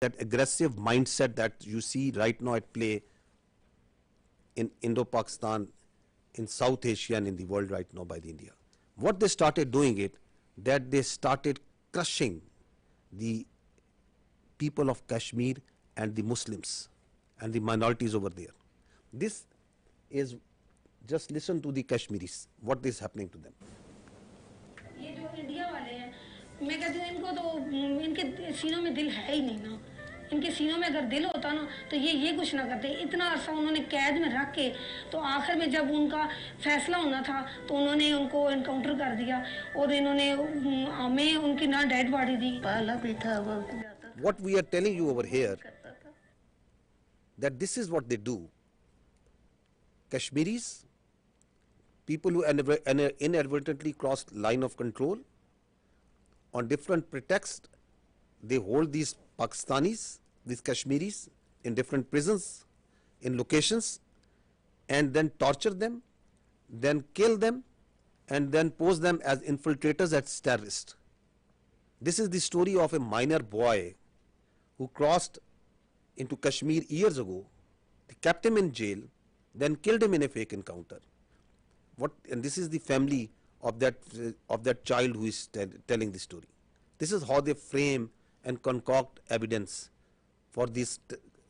that aggressive mindset that you see right now at play in Indo-Pakistan, in South Asia and in the world right now by the India. What they started doing it, that they started crushing the people of Kashmir and the Muslims and the minorities over there. This is, just listen to the Kashmiris, what is happening to them. ये जो India वाले हैं, मैं कहती हूँ इनको तो इनके सीनों में दिल है ही नहीं ना। इनके सीनों में अगर दिल होता ना तो ये कुछ ना करते। इतना अरसा उन्होंने कैद में रख के तो आखिर में जब उनका फैसला होना था तो उन्होंने उनको एनकाउंटर कर दिया और इन्होंने हमें उनकी ना डेड बॉडी दी। पाला भी था वो। What we are telling you over here, that this is what they do. Kashmiris, people who inadvertently crossed line of control, on different pretexts, they hold these Pakistanis, these Kashmiris, in different prisons, in locations, and then torture them, then kill them, and then pose them as infiltrators, as terrorists. This is the story of a minor boy who crossed into Kashmir years ago. They kept him in jail, then killed him in a fake encounter. And this is the family of that child who is telling the story. This is how they frame and concoct evidence for these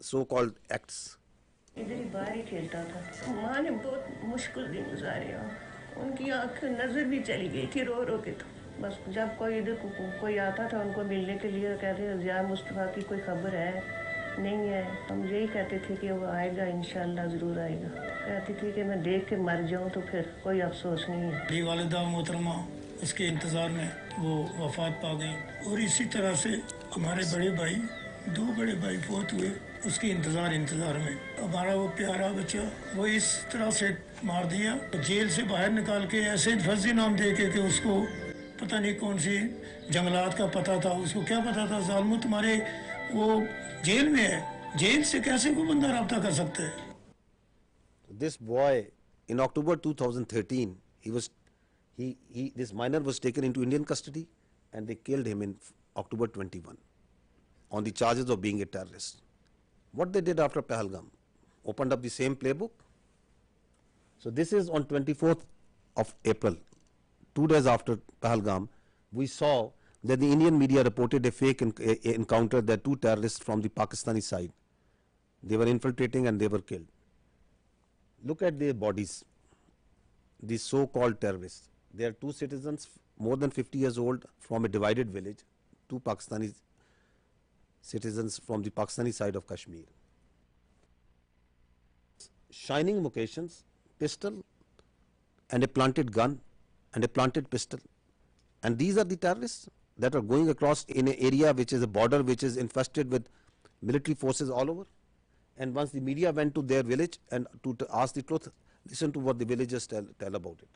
so-called acts. इधर ही बाहर ही खेलता था। माँ ने बहुत मुश्किल दिन गुजारे। उनकी आँख नजर भी चली गई थी रो रो के। तो बस जब कोई इधर कोई आता था उनको मिलने के लिए कहते थे ज़िया मुस्तफ़ा की कोई खबर है नहीं है। हम यही कहते थे कि वो आएगा इंशाल्लाह ज़रूर आएगा। कहती थी कि मैं देख के मर जाऊँ तो फिर कोई अफसोस नहीं है। मेरी वालिदा मोहतरमा उसके इंतज़ार में वो वफ़ात पा गई और इसी तरह से हमारे बड़े भाई, दो बड़े भाई फौत हुए उसके इंतज़ार में। हमारा वो प्यारा बच्चा वो इस तरह से मार दिया, जेल से बाहर निकाल के ऐसे फर्जी नाम दे के कि उसको पता नहीं कौन सी जंगलात का पता था, उसको क्या पता था ज़ालिमो तुम्हारे वो जेल में है, जेल से कैसे कोई बंदा रब्ता कर सकता है। This boy in October 2013, this minor was taken into Indian custody and they killed him in October 21 on the charges of being a terrorist. What they did after Pahalgam, opened up the same playbook. So this is on 24th of April, 2 days after Pahalgam, we saw that the Indian media reported a fake encounter that two terrorists from the Pakistani side, they were infiltrating and they were killed. Look at their bodies, these so-called terrorists. They are two citizens more than 50 years old from a divided village, two Pakistani citizens from the Pakistani side of Kashmir. Shining vocations, pistol and a planted gun and a planted pistol. And these are the terrorists that are going across in an area which is a border which is infested with military forces all over. And once the media went to their village and to ask the truth, listen to what the villagers tell about it.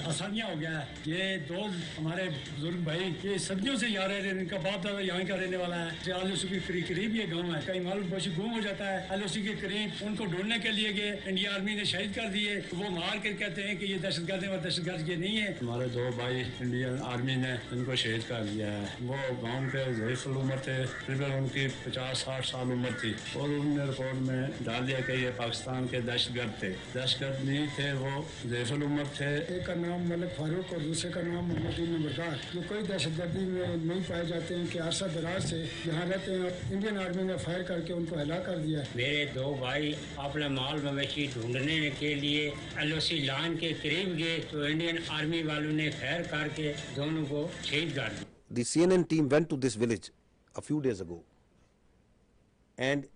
आसानियाँ हो गया है। ये दो हमारे बुजुर्ग भाई ये सदियों से यहाँ रह रहे हैं, इनका बाप दादा यहाँ का रहने वाला है। LOC के करीब ये गांव है, कहीं मालूम पहुँची गुम हो जाता है। LOC के करीब उनको ढूंढने के लिए गए, इंडिया आर्मी ने शहीद कर दिए। वो मार कर कहते हैं कि ये दहशतगर्द है और दहशतगर्द ये नहीं है। हमारे दो भाई इंडियन आर्मी ने इनको शहीद कर दिया है। वो गाँव के ज़ईफ़ुल उम्र थे, तकरीबन उनकी 50-60 साल उम्र थी और उन्होंने रिपोर्ट में डाल दिया कि ये पाकिस्तान के दहशतगर्द थे। दहशतगर्द नहीं थे, वो ज़ईफ़ुल उम्र थे। एक का नाम मलिक फारूक और दूसरे का नाम मोहम्मद नंबरदार। जो कोई दहशतगर्दी में नहीं पाए जाते हैं कि अरसा दराज से यहाँ रहते हैं। इंडियन आर्मी ने फायर करके उनको हलाक कर दिया। मेरे दो भाई अपना माल मवेशी ढूंढने के लिए LOC लाइन के करीब गए तो इंडियन आर्मी वालों ने फायर करके दोनों को शहीद कर दिया। The CNN team went to this village a few days ago and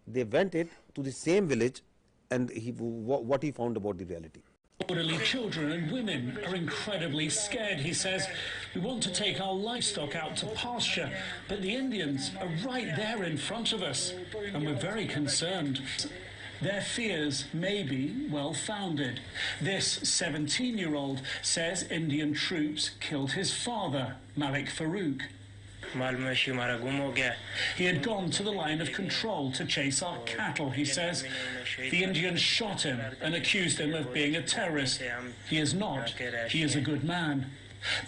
they went to the same village and what he found about the reality. Elderly children and women are incredibly scared. He says, we want to take our livestock out to pasture, but the Indians are right there in front of us, and we're very concerned. Their fears may be well-founded. This 17-year-old says Indian troops killed his father, Malik Farouk. He had gone to the line of control to chase our cattle, he says. The Indians shot him and accused him of being a terrorist. He is not. He is a good man.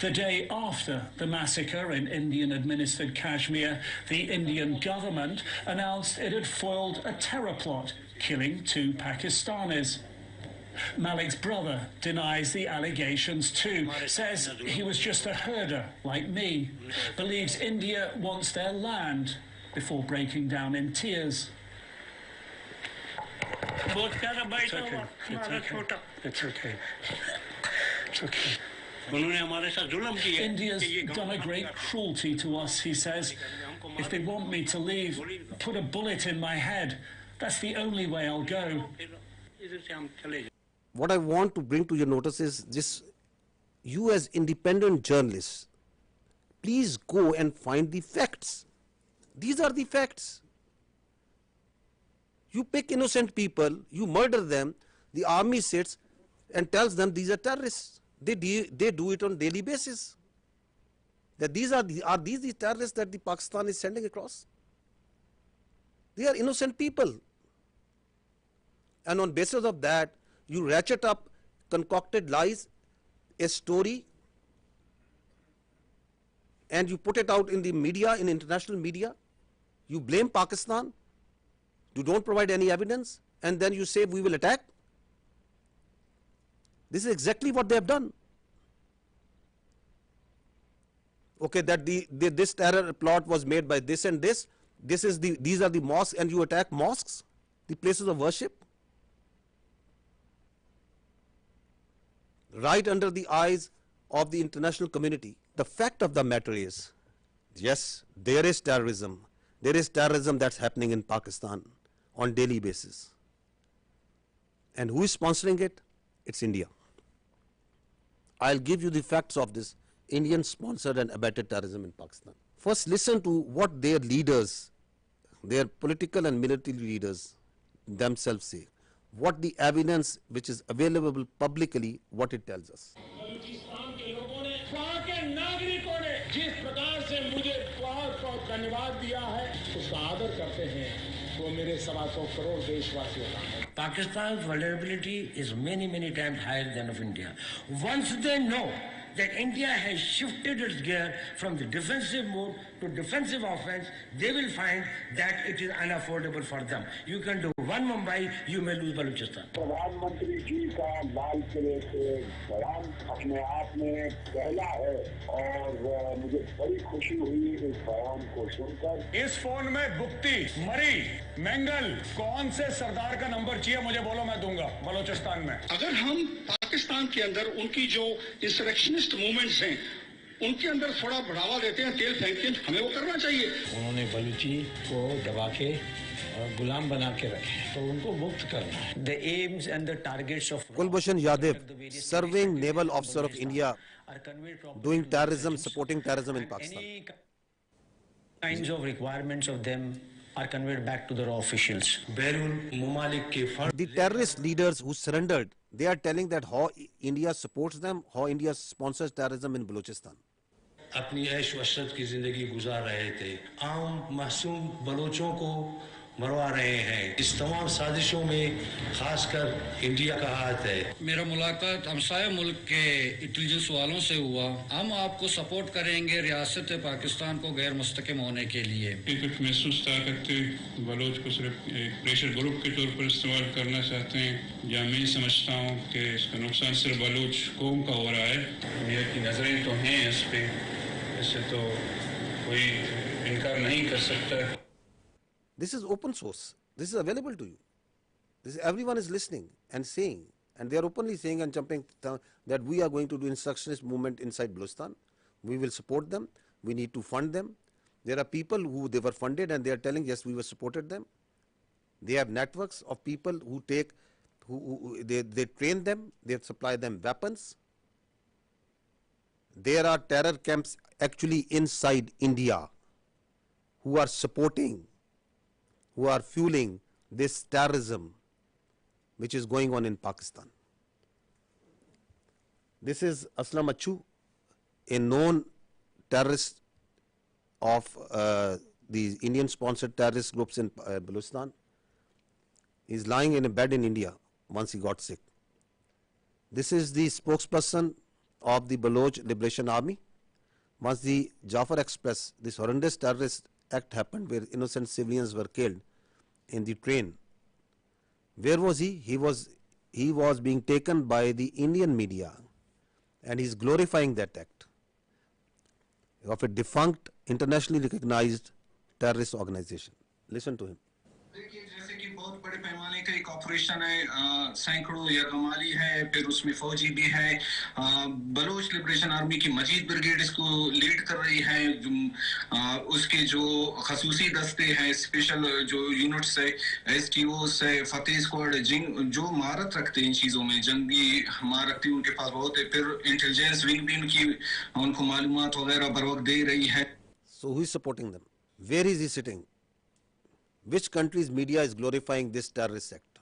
The day after the massacre in Indian-administered Kashmir, the Indian government announced it had foiled a terror plot, killing 2 Pakistanis. Malik's brother denies the allegations too, says he was just a herder like me, believes India wants their land, before breaking down in tears. It's okay. It's okay. It's okay. India's done a great cruelty to us, he says. If they want me to leave, put a bullet in my head. That's the only way I'll go. What I want to bring to your notice is this: you as independent journalists, please go and find the facts. These are the facts. You pick innocent people, you murder them, the army sits and tells them these are terrorists. They do it on daily basis. That these are these the terrorists that the Pakistan is sending across? They are innocent people. And on basis of that, you ratchet up concocted lies, a story, and you put it out in the media, in international media. You blame Pakistan. You don't provide any evidence, and then you say we will attack. This is exactly what they have done. Okay, that this terror plot was made by this and this. These are the mosques, and you attack mosques, the places of worship, right under the eyes of the international community. The fact of the matter is, yes, there is terrorism. There is terrorism that's happening in Pakistan on daily basis. And who is sponsoring it? It's India. I'll give you the facts of this Indian sponsored and abetted terrorism in Pakistan. First, listen to what their leaders, their political and military leaders themselves say. What the evidence which is available publicly, what it tells us. Pakistan's vulnerability is many times higher than of India. Once they know that India has shifted its gear from the defensive mode to defensive offense, they will find that it is unaffordable for them. You can do one Mumbai, you may lose Balochistan. प्रधानमंत्री जी का लाल किले से बयान अपने आप में पहला है और मुझे बड़ी खुशी हुई इस बयान को सुनकर। इस फोन में गुप्ती, मरी, मंगल, कौन से सरदार का नंबर चाहिए मुझे बोलो, मैं दूंगा बलोचिस्तान में। अगर हम पाकिस्तान के अंदर उनकी जो इंसरेक्शनिस्ट मूवमेंट्स हैं उनके अंदर थोड़ा बढ़ावा देते हैं, तेल फेंकते हैं, हमें वो करना चाहिए। उन्होंने बलूची को दबा के गुलाम बना के रखे, तो उनको मुक्त करना है। The aims and the targets of Kulbhushan Yadav, serving naval officer of India, doing terrorism, supporting terrorism in Pakistan. Any kinds of requirements of them are conveyed back to the raw officials. The terrorist leaders who surrendered, they are telling that how India supports them, how India sponsors terrorism in Balochistan. अपनी ऐश वशरत की जिंदगी गुजार रहे थे, आम मासूम बलोचों को मरवा रहे हैं। इस तमाम साजिशों में खासकर इंडिया का हाथ है। मेरा मुलाकात हमसाया मुल्क के इंटेलिजेंस वालों से हुआ। हम आपको सपोर्ट करेंगे रियासत पाकिस्तान को गैर मुस्तकिम होने के लिए। महसूस ताकत बलोच को सिर्फ प्रेशर ग्रुप के तौर पर इस्तेमाल करना चाहते हैं, या मैं समझता हूँ कि इसका नुकसान सिर्फ बलोच कौम का हो रहा है। इंडिया की नजरें तो हैं इस पे, इससे तो कोई इनकार नहीं कर सकता। This is open source. This is available to you. Everyone is listening and saying, and they are openly saying and jumping that we are going to do instructionist movement inside Balochistan. We will support them. We need to fund them. There are people who they were funded and they are telling, yes, we were supported them. They have networks of people who they train them, they supply them weapons. There are terror camps actually inside India who are supporting, who are fueling this terrorism which is going on in Pakistan. This is Aslam Achu, a known terrorist of the Indian-sponsored terrorist groups in Balochistan. He is lying in a bed in India once he got sick. This is the spokesperson of the Baloch Liberation Army. Once the Jafar Express, this horrendous terrorist act happened where innocent civilians were killed in the train. Where was he? He was being taken by the Indian media, and he's glorifying that act of a defunct, internationally recognized terrorist organization. Listen to him. देखिए जैसे कि बहुत बड़े पैमाने का एक operation है, सैकड़ों या कमाली है, फिर उसमें फौजी भी है, बलोच लिबरेशन आर्मी की मजीद ब्रिगेड इसको लीड कर रही है, उसके जो खसूसी दस्ते हैं, स्पेशल जो यूनिट्स है, एसटीओस है, फतेह स्क्वाड, जो महारत रखते हैं इन चीज़ों में, जंगी महारत उनके पास बहुत है, फिर इंटेलिजेंस विंग भी उनको मालूमात वगैरह बर वक्त दे रही है. So who is supporting them? Where is he sitting? Which country's media is glorifying this terrorist act?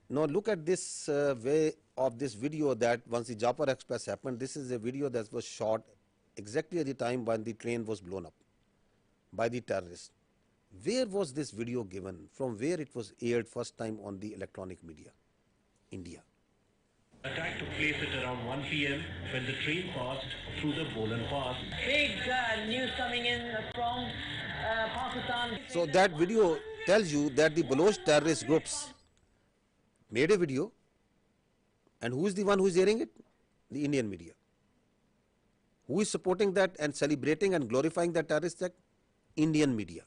Now look at this way of this video that once the Jafar Express happened, this is a video that was shot exactly at the time when the train was blown up by the terrorists. Where was this video given? From where it was aired first time on the electronic media? India. Attack took place at around 1 p.m. when the train passed through the Bolan Pass. Big news coming in from Pakistan. So that video tells you that the Baloch terrorist groups made a video, and who is the one who is airing it? The Indian media. Who is supporting that and celebrating and glorifying that terrorist act? Indian media.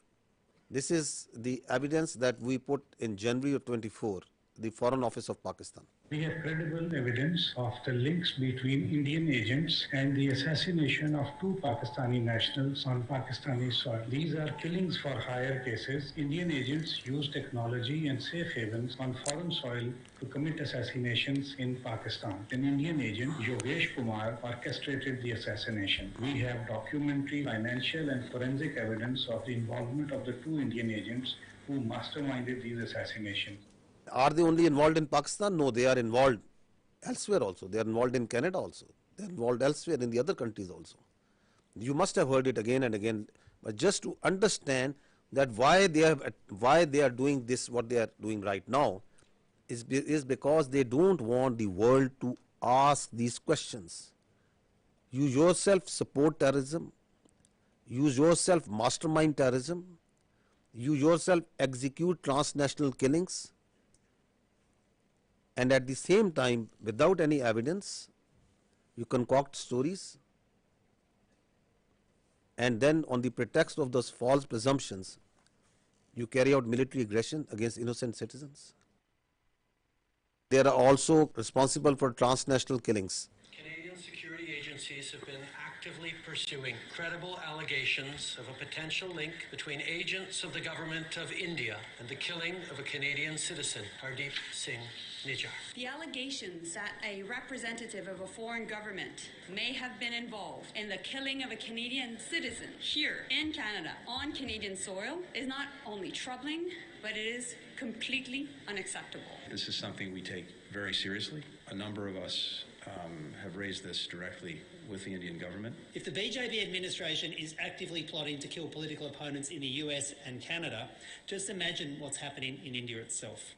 This is the evidence that we put in January of 24, the Foreign Office of Pakistan. We have credible evidence of the links between Indian agents and the assassination of 2 Pakistani nationals on Pakistani soil. These are killings for hire cases. Indian agents use technology and safe havens on foreign soil to commit assassinations in Pakistan. An Indian agent, 𝐏𝐀𝐅 orchestrated the assassination. We have documentary, financial and forensic evidence of the involvement of the 2 Indian agents who masterminded these assassinations. Are they only involved in Pakistan? No, they are involved elsewhere also. They are involved in Canada also. They are involved elsewhere in the other countries also. You must have heard it again and again, but just to understand that why they are doing this, what they are doing right now, is because they don't want the world to ask these questions. You yourself support terrorism. You yourself mastermind terrorism. You yourself execute transnational killings. And at the same time, without any evidence, you concoct stories, and then on the pretext of those false presumptions, you carry out military aggression against innocent citizens. They are also responsible for transnational killings. Canadian security agencies have been actively pursuing credible allegations of a potential link between agents of the government of India and the killing of a Canadian citizen, 𝐻𝐼𝐷 𝐶𝐚𝐳. The allegations that a representative of a foreign government may have been involved in the killing of a Canadian citizen here in Canada on Canadian soil is not only troubling, but it is completely unacceptable. This is something we take very seriously. A number of us have raised this directly with the Indian government. If the BJP administration is actively plotting to kill political opponents in the US and Canada, just imagine what's happening in India itself.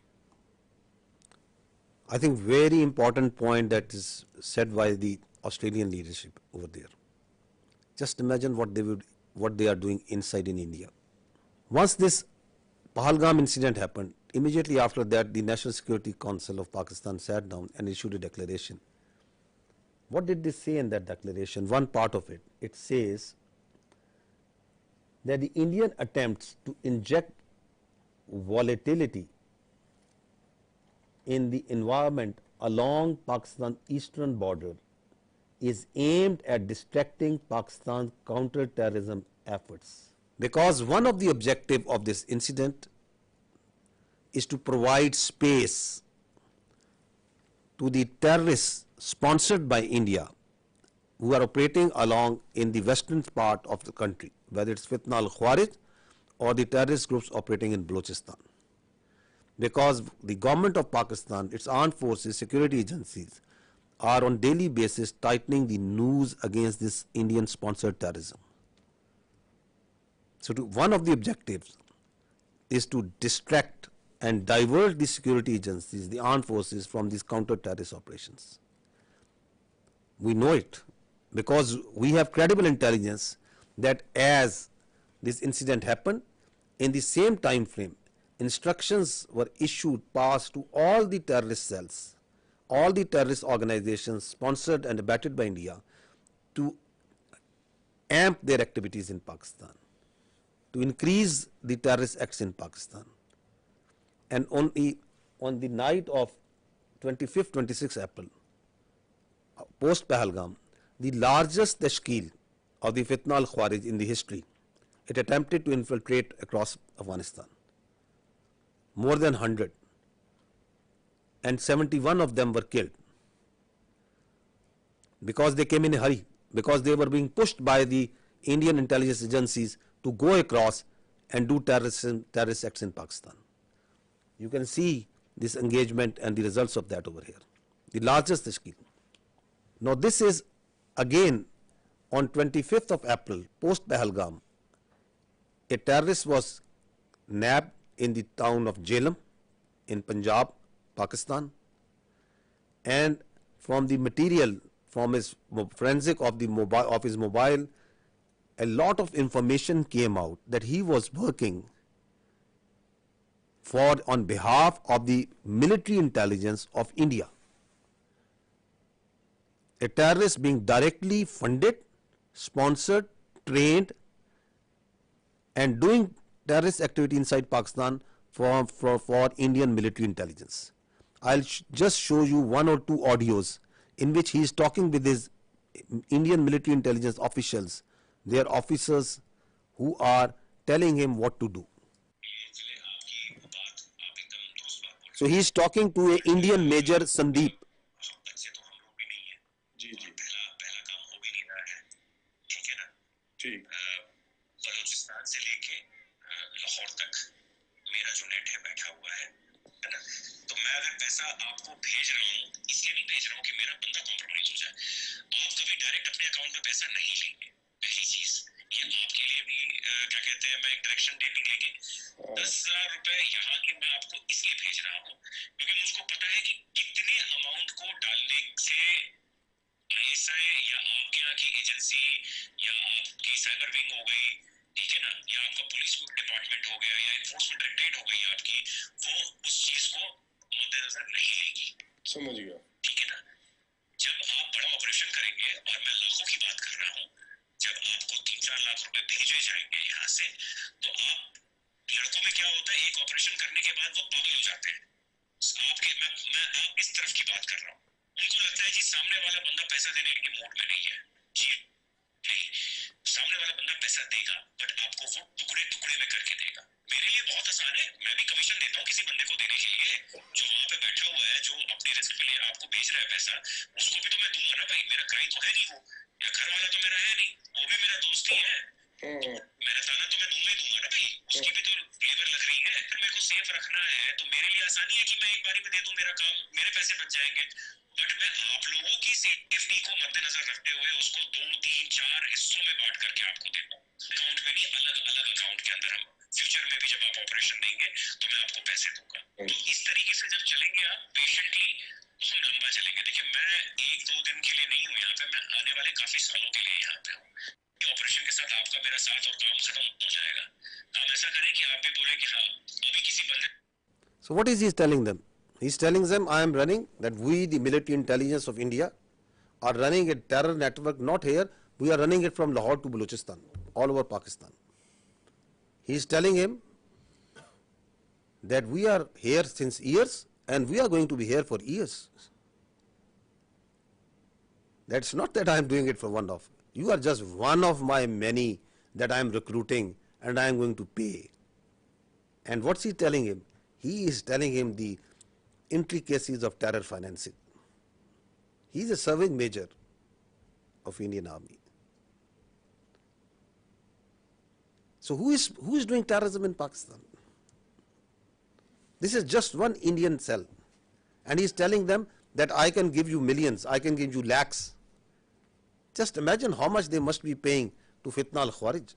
I think very important point that is said by the Australian leadership over there. Just imagine what they are doing inside in India. Once this Pahalgam incident happened, immediately after that the National Security Council of Pakistan sat down and issued a declaration. What did they say in that declaration? One part of it, it says that the Indian attempts to inject volatility in the environment along Pakistan's eastern border is aimed at distracting Pakistan's counter-terrorism efforts. Because one of the objectives of this incident is to provide space to the terrorists sponsored by India who are operating along in the western part of the country, whether it's Fitna al-Khawarij or the terrorist groups operating in Balochistan. Because the government of Pakistan, its armed forces, security agencies are on daily basis tightening the noose against this Indian sponsored terrorism. So one of the objectives is to distract and divert the security agencies, the armed forces, from these counter-terrorist operations. We know it because we have credible intelligence that as this incident happened, in the same time frame, instructions were issued, passed to all the terrorist cells, all the terrorist organizations sponsored and abetted by India to amp their activities in Pakistan, to increase the terrorist acts in Pakistan. And on the night of 25th, 26th April, post Pahalgam, the largest tashkeel of the Fitna al-Khawarij in the history, it attempted to infiltrate across Afghanistan. More than 100, and 71 of them were killed because they came in a hurry, because they were being pushed by the Indian intelligence agencies to go across and do terrorist acts in Pakistan. You can see this engagement and the results of that over here. The largest tashkeel. Now this is again on 25th of April, post Pahalgam, a terrorist was nabbed in the town of Jhelum in Punjab, Pakistan, and from the material, from his forensic of his mobile, a lot of information came out that he was working on behalf of the military intelligence of India. A terrorist being directly funded, sponsored, trained, and doing terrorist activity inside Pakistan for Indian military intelligence. I'll just show you one or two audios in which he is talking with his Indian military intelligence officials, their officers who are telling him what to do. So he is talking to an Indian Major Sandeep. Balochistan से लेके लाहौर तक मेरा जो net है बैठा हुआ है ना, तो मैं अगर पैसा आपको भेज रहा हूँ इसलिए नहीं भेज रहा हूँ कि मेरा बंदा कॉम्प्रोमाइज हो जाए। आप कभी डायरेक्ट अपने अकाउंट में पैसा नहीं लेंगे, पहली चीज ये आपके लिए भी क्या कहते हैं, मैं एक डायरेक्शन डेली लेंगे 10,000 रुपए यहाँ के मैं आपको इसलिए भेज रहा हूँ क्योंकि मुझको पता है कि कितने अमाउंट को डालने से ISI या आपके यहाँ की एजेंसी या आपकी साइबर विंग हो गई, ठीक है ना, या आपका पुलिस डिपार्टमेंट हो गया या एनफोर्समेंट डायरेक्टरेट हो गई आपकी, वो उस चीज को मद्देनजर नहीं लेगी। समझ गया, ठीक है ना। जब आप बड़ा ऑपरेशन करेंगे, और मैं लाखों की बात कर रहा हूँ, जब आपको 3-4 लाख रुपए भेजे जाएंगे यहाँ से, तो आप लड़कों में क्या होता है, एक ऑपरेशन करने के बाद वो पागल हो जाते हैं। मैं आप इस तरफ की बात कर रहा हूँ। उनको लगता है जी सामने वाला बंदा पैसा देने के मूड में नहीं है, जी नहीं, सामने वाला बंदा पैसा देगा बट आपको वो टुकड़े टुकड़े में करके देगा। मेरे लिए बहुत आसान है, मैं भी कमीशन देता हूँ किसी बंदे को देने के लिए, जो वहां पे बैठा हुआ है, जो अपनी रिस्क पे ले आपको भेज रहा है पैसा, उसको भी तो मैं दूंगा ना भाई, मेरा क्राइम तो है नहीं वो, या घर वाला तो मेरा है नहीं, वो भी मेरा दोस्त ही है, मेरा ताना तो मैं दूंगा ही दूंगा ना भाई, उसकी भी तो लेबर लग रही है। फिर मेरे को सेफ रखना है तो मेरे लिए आसानी है कि मैं एक बारी में दे दूं, मेरा काम, मेरे पैसे बच जाएंगे। बट मैं आप लोगों की सेफ्टी को मद्देनजर रखते हुए उसको 2-3-4 हिस्सों में बांट करके आपको देता हूँ, अकाउंट में नहीं, अलग अलग अकाउंट के अंदर। हम फ्यूचर में भी जब आप ऑपरेशन देंगे तो मैं आपको पैसे दूंगा। तो इस तरीके से जब चलेंगे आप पेशेंटली, तो हम लंबा चलेंगे। देखिए मैं 1-2 दिन के लिए नहीं हूँ यहाँ पे, मैं आने वाले काफी सालों के लिए यहाँ पे हूँ। ऑपरेशन के साथ आपका मेरा साथ और काम खत्म हो जाएगा। हम ऐसा करें कि आप भी बोले कि हाँ अभी किसी बंदे। So what is he telling them? He's telling them, I am running, that we, the military intelligence of India, are running a terror network, not here, we are running it from Lahore to Balochistan, all over Pakistan. He's telling him that we are here since years and we are going to be here for years. That's not that I am doing it for one off. You are just one of my many that I am recruiting and I am going to pay. And what's he telling him? He is telling him the intricacies of terror financing. He is a serving major of Indian Army. So who is doing terrorism in Pakistan? This is just one Indian cell. And he is telling them that I can give you millions, I can give you lakhs. Just imagine how much they must be paying to Fitna al-Khawarij,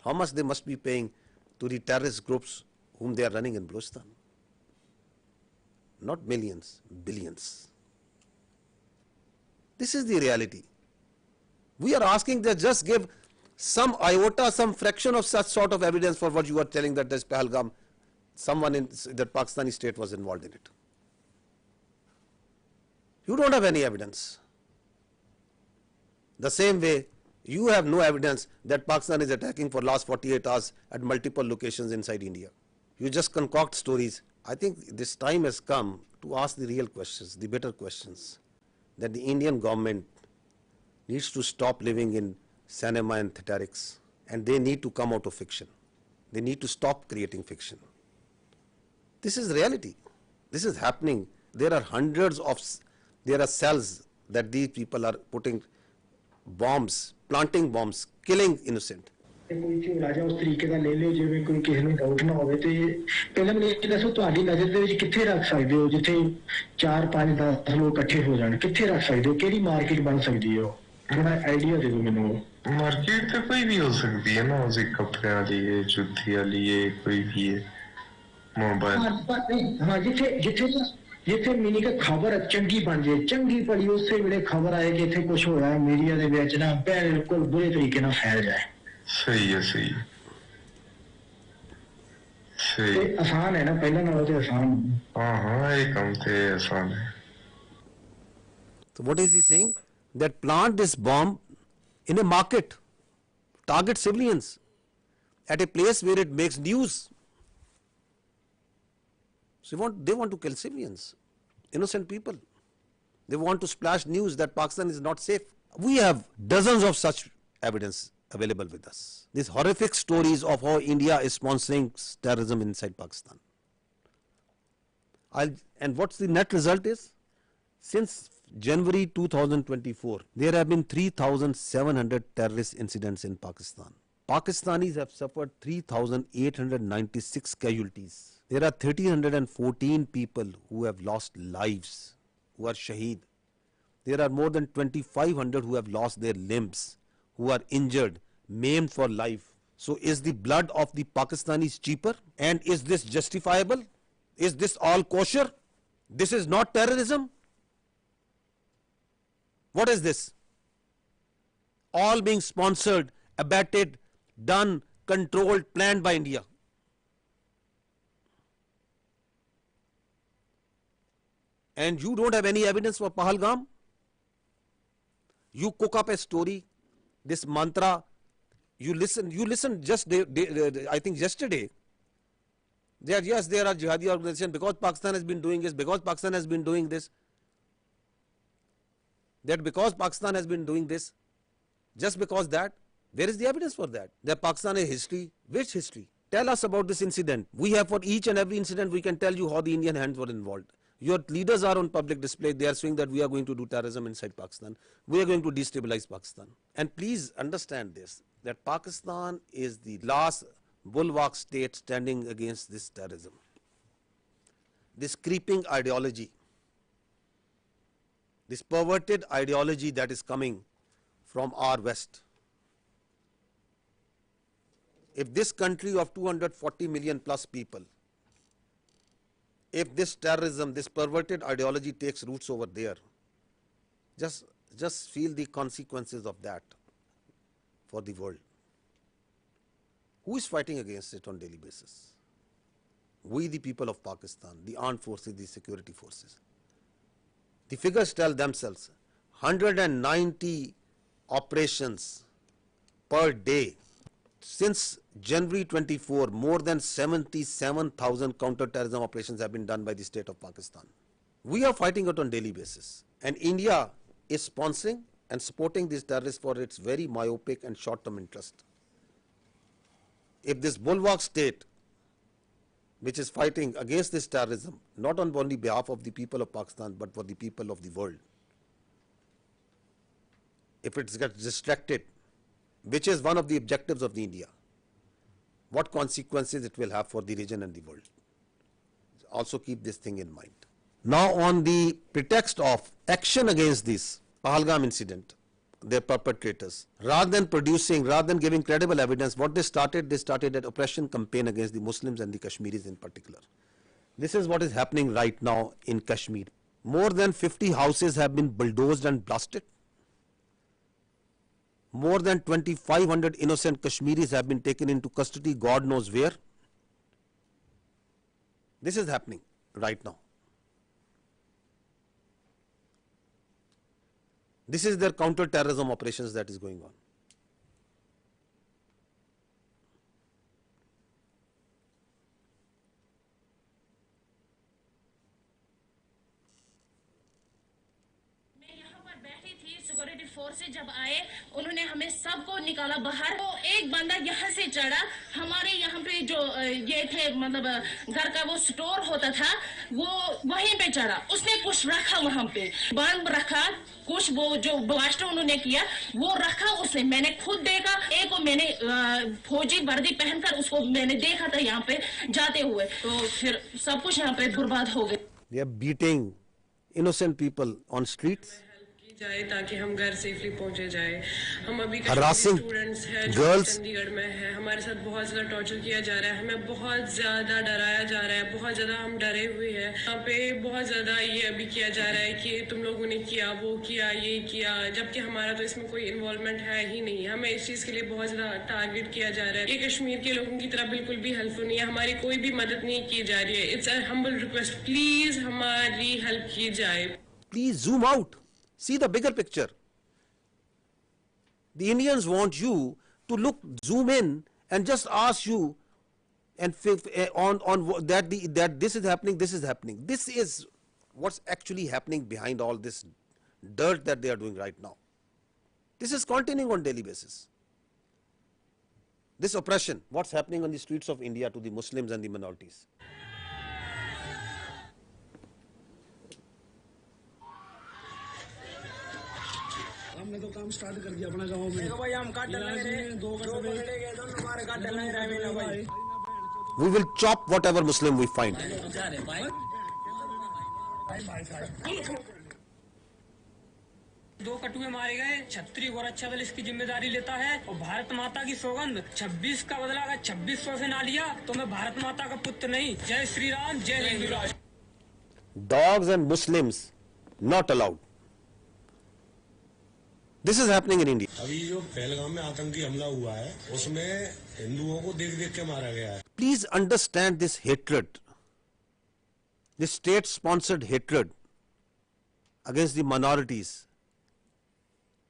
how much they must be paying to the terrorist groups whom they are running in Balochistan. Not millions, billions. This is the reality. We are asking that just give some iota, some fraction of such sort of evidence for what you are telling that this Pahalgam, someone in that Pakistani state was involved in it. You don't have any evidence. The same way, you have no evidence that Pakistan is attacking for last 48 hours at multiple locations inside India. You just concoct stories. I think this time has come to ask the real questions, the better questions, that the Indian government needs to stop living in cinema and theatrics, and they need to come out of fiction. They need to stop creating fiction. This is reality. This is happening. There are hundreds of, there are cells that these people are putting bombs, planting bombs, killing innocent. ਕੋਈ ਝੋਲਾ ਜਾਂ ਉਸ ਤਰੀਕੇ ਦਾ ਲੈ ਲਿਓ ਜਿਵੇਂ ਕੋਈ ਕਿਸੇ ਨੂੰ ਡਾਊਟ ਨਾ ਹੋਵੇ ਤੇ ਪਹਿਲਾਂ ਮੈਨੂੰ ਇਹ ਦੱਸੋ ਤੁਹਾਡੀ ਨਜ਼ਰ ਦੇ ਵਿੱਚ ਕਿੱਥੇ ਰੱਖ ਸਕਦੇ ਹੋ ਜਿੱਥੇ 4 5 10 ਲੋਕ ਇਕੱਠੇ ਹੋ ਜਾਣ ਕਿੱਥੇ ਰੱਖ ਸਕਦੇ ਹੋ ਕਿਹੜੀ ਮਾਰਕੀਟ ਬਣ ਸਕਦੀ ਹੈ ਥੋੜਾ ਆਈਡੀਆ ਦੇ ਦਿਓ ਮੈਨੂੰ ਮਾਰਕੀਟ ਤੇ ਕੋਈ ਵੀ ਹੋ ਸਕਦੀ ਹੈ ਨਾ ਉਸੇ ਕੱਪੜਿਆਂ ਦੀ ਹੈ ਜੁੱਤੀ ਵਾਲੀ ਹੈ ਕੋਈ ਵੀ ਹੈ ਮੋਬਾਈਲ ਹਾਂ ਜਿੱਥੇ ਮੀਨੀ ਕਿ ਖਬਰ ਚੰਗੀ ਬਣ ਜੇ ਚੰਗੀ ਭਲੀ ਉਸੇ ਵੇਲੇ ਖਬਰ ਆਏ ਕਿ ਇੱਥੇ ਕੁਝ ਹੋਇਆ ਮੀਡੀਆ ਦੇ ਵਿੱਚ ਨਾ ਬਿਲਕੁਲ ਬੁਰੇ ਤਰੀਕੇ ਨਾਲ ਫੈਲ ਜਾਏ ਸਹੀ ਹੈ ਸਹੀ ਸਹੀ ਆਸਾਨ ਹੈ ਨਾ ਪਹਿਲਾਂ ਨਾਲੋਂ ਤੇ ਆਸਾਨ ਹਾਂ ਇਹ ਕੰਮ ਤੇ ਆਸਾਨ ਹੈ So what is he saying? That plant this bomb in a market, target civilians at a place where it makes news. So they want to kill civilians, innocent people. They want to splash news that Pakistan is not safe. We have dozens of such evidence available with us. These horrific stories of how India is sponsoring terrorism inside Pakistan. And what's the net result is? Since January 2024, there have been 3,700 terrorist incidents in Pakistan. Pakistanis have suffered 3,896 casualties. There are 1,314 people who have lost lives, who are shaheed. There are more than 2,500 who have lost their limbs, who are injured, maimed for life. So is the blood of the Pakistanis cheaper? And is this justifiable? Is this all kosher? This is not terrorism? What is this? All being sponsored, abetted, done, controlled, planned by India. And you don't have any evidence for Pahalgam? You cook up a story, this mantra, you listen just, I think yesterday, yes, there are jihadi organizations because Pakistan has been doing this, because Pakistan has been doing this. That because Pakistan has been doing this, just because that, where is the evidence for that? That Pakistan has history. Which history? Tell us about this incident. We have for each and every incident, we can tell you how the Indian hands were involved. Your leaders are on public display. They are saying that we are going to do terrorism inside Pakistan. We are going to destabilize Pakistan. And please understand this, that Pakistan is the last bulwark state standing against this terrorism. This creeping ideology, this perverted ideology that is coming from our West. If this country of 240 million plus people, if this terrorism, this perverted ideology takes roots over there, just feel the consequences of that for the world. Who is fighting against it on daily basis? We, the people of Pakistan, the armed forces, the security forces. The figures tell themselves, 190 operations per day. Since January 24, more than 77,000 counter-terrorism operations have been done by the state of Pakistan. We are fighting it on daily basis. And India is sponsoring and supporting these terrorists for its very myopic and short-term interest. If this bulwark state, which is fighting against this terrorism, not on only behalf of the people of Pakistan, but for the people of the world, if it gets distracted, which is one of the objectives of the India, what consequences it will have for the region and the world. Also keep this thing in mind. Now on the pretext of action against this Pahalgam incident, their perpetrators, rather than giving credible evidence, what they started an oppression campaign against the Muslims and the Kashmiris in particular. This is what is happening right now in Kashmir. More than 50 houses have been bulldozed and blasted. More than 2,500 innocent Kashmiris have been taken into custody, God knows where. This is happening right now. This is their counter-terrorism operations that is going on. Security forces जब आए उन्होंने हमें सबको निकाला बाहर। तो एक बंदा यहाँ से चढ़ा, हमारे यहाँ पे जो ये थे मतलब घर का वो स्टोर होता था वो वहीं पे चढ़ा, उसने कुछ रखा वहाँ पे, बम रखा, कुछ वो जो ब्लास्ट उन्होंने किया वो रखा उसने, मैंने खुद देखा। एक को मैंने फौजी वर्दी पहनकर उसको मैंने देखा था यहाँ पे जाते हुए, तो फिर सब कुछ यहाँ पे बर्बाद हो गया। They are beating innocent people on streets. जाए ताकि हम घर सेफली पहुंचे जाए। हम अभी Harassing स्टूडेंट्स हैं जो girls. चंडीगढ़ में है, हमारे साथ बहुत ज्यादा टॉर्चर किया जा रहा है, हमें बहुत ज्यादा डराया जा रहा है, बहुत ज्यादा हम डरे हुए हैं। यहाँ पे बहुत ज्यादा ये अभी किया जा रहा है कि तुम लोगों ने किया, वो किया, ये किया, जबकि हमारा तो इसमें कोई इन्वॉल्वमेंट है ही नहीं। हमें इस चीज के लिए बहुत ज्यादा टारगेट किया जा रहा है। ये कश्मीर के लोगों की तरह बिल्कुल भी हेल्पफुल नहीं है, हमारी कोई भी मदद नहीं की जा रही है। It's a humble request, please हमारी हेल्प की जाए। Please zoom out, see the bigger picture. The Indians want you to look, zoom in and just ask you and on that this is happening, this is happening. This is what's actually happening behind all this dirt that they are doing right now. This is continuing on daily basis. This oppression, what's happening on the streets of India to the Muslims and the minorities. हमने तो काम start कर दिया अपना गांव में। देखो भाई हम काट लगे, दो पकड़ेंगे तो हमारे काट लगे ना भाई। We will chop whatever Muslim we find. दो कटुए मारे गए, छत्री गोरक्षाबल इसकी जिम्मेदारी लेता है और भारत माता की सौगंध 26 का बदला अगर 2600 से ना लिया तो मैं भारत माता का पुत्र नहीं। जय श्री राम, जय हिंद राष्ट्र। Dogs and Muslims not allowed. This is happening in India. अभी जो पहलगाम में आतंकी हमला हुआ है उसमें हिंदुओं को देख देख के मारा गया है। Please understand this hatred, this state-sponsored hatred against the minorities,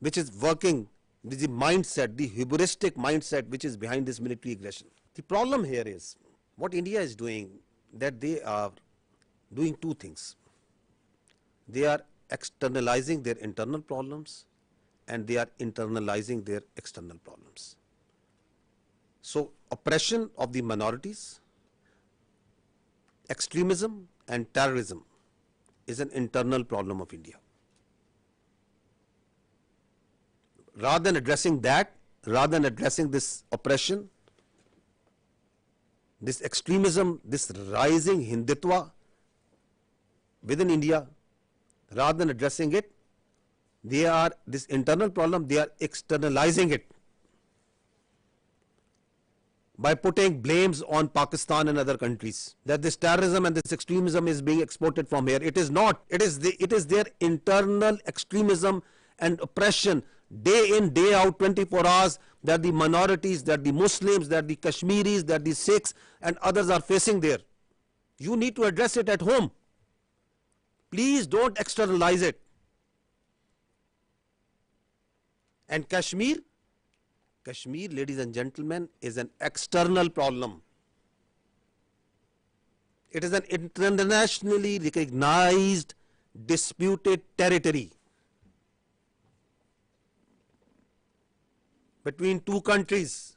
which is working with the mindset, the hubristic mindset which is behind this military aggression. The problem here is what India is doing, that they are doing two things. They are externalizing their internal problems and they are internalizing their external problems. So oppression of the minorities, extremism and terrorism is an internal problem of India. Rather than addressing that, rather than addressing this oppression, this extremism, this rising Hindutva within India, rather than addressing it, they are, this internal problem, they are externalizing it by putting blames on Pakistan and other countries, that this terrorism and this extremism is being exported from here. It is not. It is their internal extremism and oppression day in, day out, 24 hours, that the minorities, that the Muslims, that the Kashmiris, that the Sikhs and others are facing there. You need to address it at home. Please don't externalize it. And Kashmir, ladies and gentlemen, is an external problem. It is an internationally recognized disputed territory between two countries,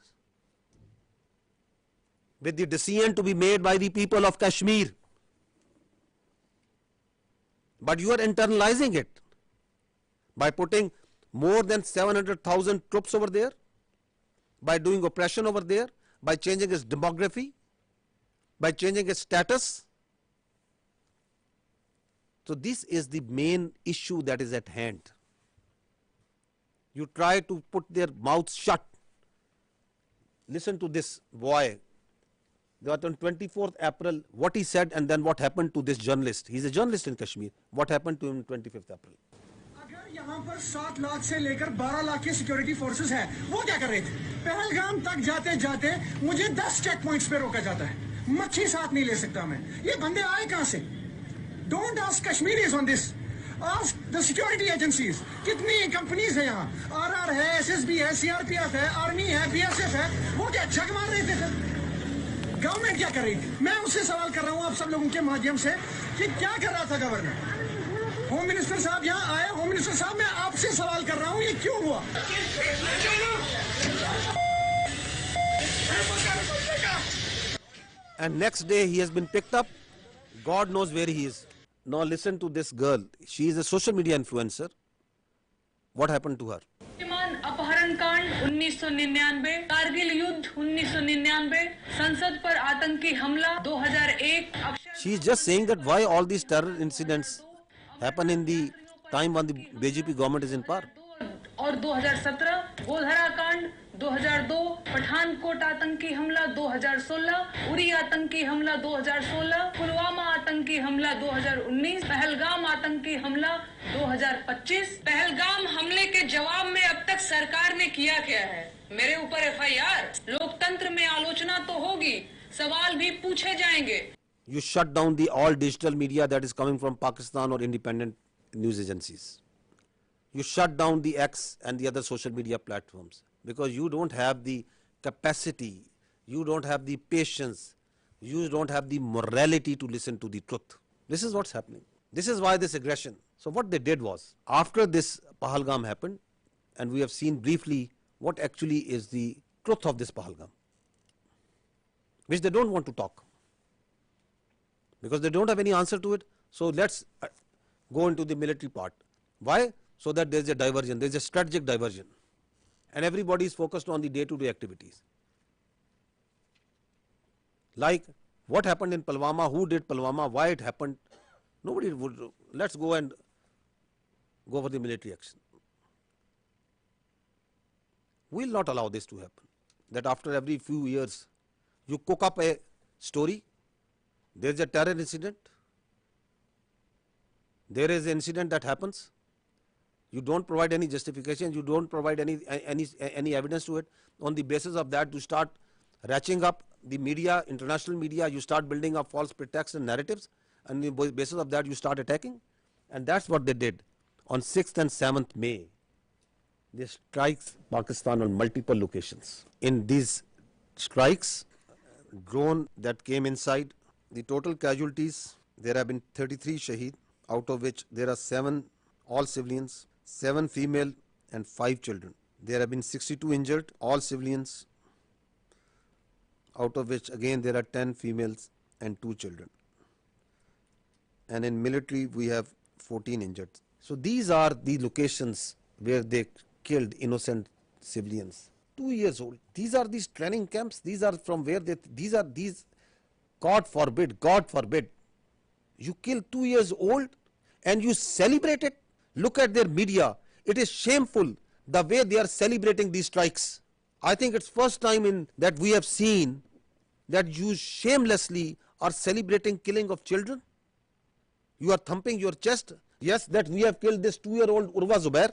with the decision to be made by the people of Kashmir. But you are internalizing it by putting more than 700,000 troops over there, by doing oppression over there, by changing its demography, by changing its status. So this is the main issue that is at hand. You try to put their mouths shut. Listen to this boy that on 24th April, what he said and then what happened to this journalist. He's a journalist in Kashmir. What happened to him on 25th April? अगर यहाँ पर 7 लाख से लेकर 12 लाख के security forces हैं, वो क्या कर रहे थे? पहलगाम तक जाते जाते मुझे 10 चेक पॉइंट्स पे रोका जाता है, मच्छी साथ नहीं ले सकता मैं। ये बंदे आए कहाँ से? Don't ask Kashmiris on this. Ask the security agencies. कितनी कंपनीज है यहाँ? RR है, SSB है, CRPF है, आर्मी है, BSF है, वो क्या जग मार रहे थे सर? गवर्नमेंट क्या कर रही थी? मैं उससे सवाल कर रहा हूँ आप सब लोगों के माध्यम से कि क्या कर रहा था गवर्नर? होम मिनिस्टर साहब यहाँ आए। होम मिनिस्टर साहब, मैं आपसे सवाल कर रहा हूँ, ये क्यों हुआ? And next day he has been picked up. God knows where he is. Now listen to this girl. She is a social media influencer. What happened to her? अपहरण कांड 1999, कारगिल युद्ध 1999, संसद पर आतंकी हमला 2001। She is just saying that why all these terror incidents happen in the time when the BJP government is in power. और 2017 गोधरा कांड 2002, पठानकोट आतंकी हमला 2016, उरी आतंकी हमला 2016, पुलवामा आतंकी हमला 2019, पहलगाम आतंकी हमला 2025। पहलगाम हमले के जवाब में अब तक सरकार ने किया क्या है? मेरे ऊपर FIR। लोकतंत्र में आलोचना तो होगी, सवाल भी पूछे जाएंगे। You shut down the all digital media that is coming from Pakistan or independent news agencies. You shut down the X and the other social media platforms because you don't have the capacity, you don't have the patience, you don't have the morality to listen to the truth. This is what's happening. This is why this aggression. So what they did was, after this Pahalgam happened, and we have seen briefly what actually is the truth of this Pahalgam, which they don't want to talk because they don't have any answer to it. So let's go into the military part. Why? So that there is a diversion, there is a strategic diversion, and everybody is focused on the day-to-day activities. Like what happened in Pulwama, who did Pulwama, why it happened, nobody would. Let's go and go for the military action. We will not allow this to happen, that after every few years you cook up a story, there is a terror incident, there is an incident that happens, you don't provide any justification, you don't provide any evidence to it. On the basis of that, you start ratcheting up the media, international media, you start building up false pretexts and narratives, and on the basis of that you start attacking. And that's what they did. On 6th and 7th May, they strikes Pakistan on multiple locations. In these strikes, drone that came inside, the total casualties, there have been 33 shaheed, out of which there are 7 all civilians, 7 female and 5 children. There have been 62 injured, all civilians, out of which again there are 10 females and 2 children. And in military we have 14 injured. So these are the locations where they killed innocent civilians. 2 years old. These are these training camps. These are from where these God forbid, you kill 2 years old and you celebrate it. Look at their media. It is shameful the way they are celebrating these strikes. I think it's first time that we have seen that you shamelessly are celebrating killing of children. You are thumping your chest. Yes, that we have killed this 2-year-old Urwa Zubair,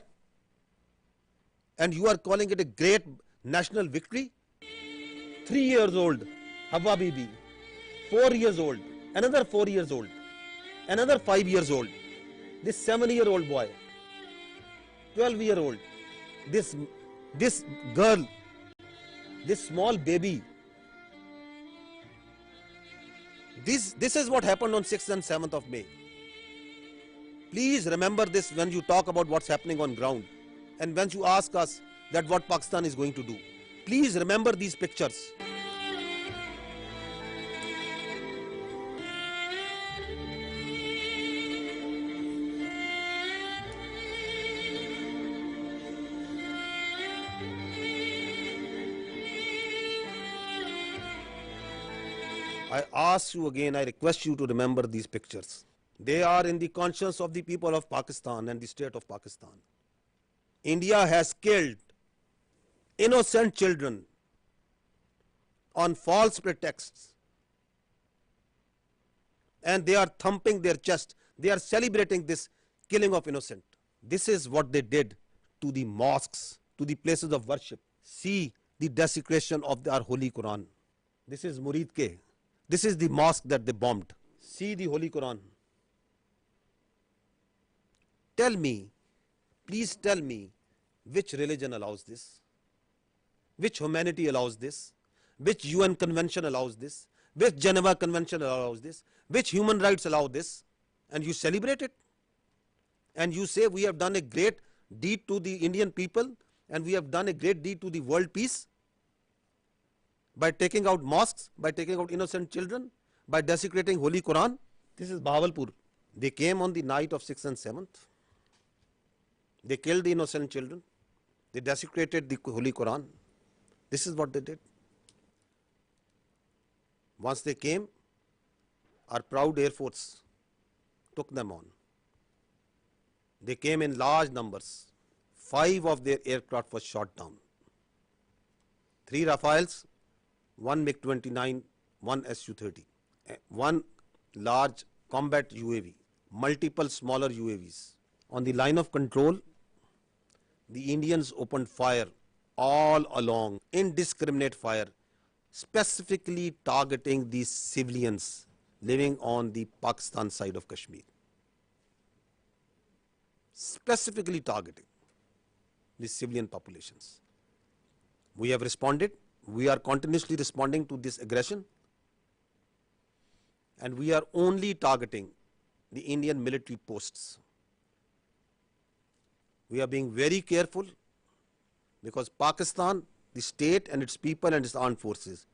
and you are calling it a great national victory. 3 years old Hawa Bibi, 4 years old, another 4 years old, another 5 years old, this 7-year-old boy, 12-year-old, this girl, this small baby. This is what happened on 6th and 7th of May. Please remember this when you talk about what's happening on ground, and when you ask us that what Pakistan is going to do. Please remember these pictures. I ask you again, I request you to remember these pictures. They are in the conscience of the people of Pakistan and the state of Pakistan. India has killed innocent children on false pretexts, and they are thumping their chest. They are celebrating this killing of innocent. This is what they did to the mosques, to the places of worship. See the desecration of our Holy Quran. This is 𝐏𝐬𝐬𝐬𝐿. This is the mosque that they bombed. See the Holy Quran. Tell me, please tell me, which religion allows this? Which humanity allows this? Which UN convention allows this? Which Geneva Convention allows this? Which human rights allow this? And you celebrate it? And you say we have done a great deed to the Indian people and we have done a great deed to the world peace by taking out mosques, by taking out innocent children, by desecrating Holy Quran. This is Bahawalpur. They came on the night of 6th and 7th. They killed the innocent children. They desecrated the Holy Quran. This is what they did. Once they came, our proud Air Force took them on. They came in large numbers. 5 of their aircraft was shot down. 3 Rafales, 1 MiG-29, 1 Su-30, 1 large combat UAV, multiple smaller UAVs. On the line of control, the Indians opened fire all along, indiscriminate fire, specifically targeting the civilians living on the Pakistan side of Kashmir. Specifically targeting the civilian populations. We have responded. We are continuously responding to this aggression, and we are only targeting the Indian military posts. We are being very careful because Pakistan, the state and its people and its armed forces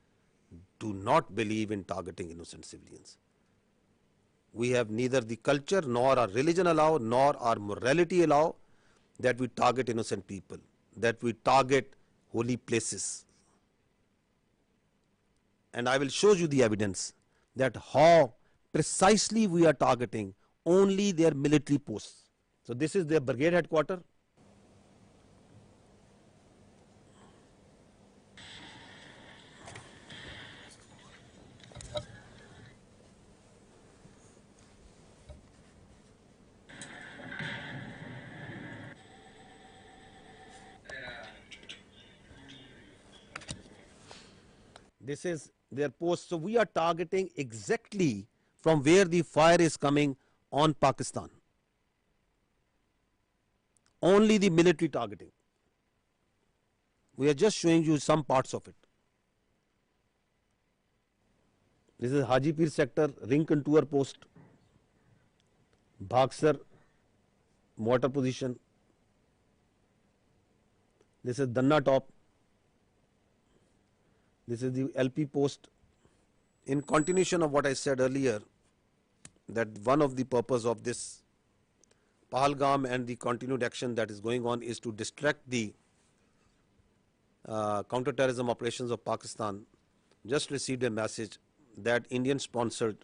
do not believe in targeting innocent civilians. We have neither the culture nor our religion allow nor our morality allow that we target innocent people, that we target holy places. And I will show you the evidence that how precisely we are targeting only their military posts. So this is their brigade headquarters. This is their post. So we are targeting exactly from where the fire is coming on Pakistan. Only the military targeting. We are just showing you some parts of it. This is Hajipir sector, ring contour post, Bhagsar mortar position. This is Danna top. This is the LP post. In continuation of what I said earlier, that one of the purpose of this Pahalgam and the continued action that is going on is to distract the counter-terrorism operations of Pakistan. Just received a message that Indian-sponsored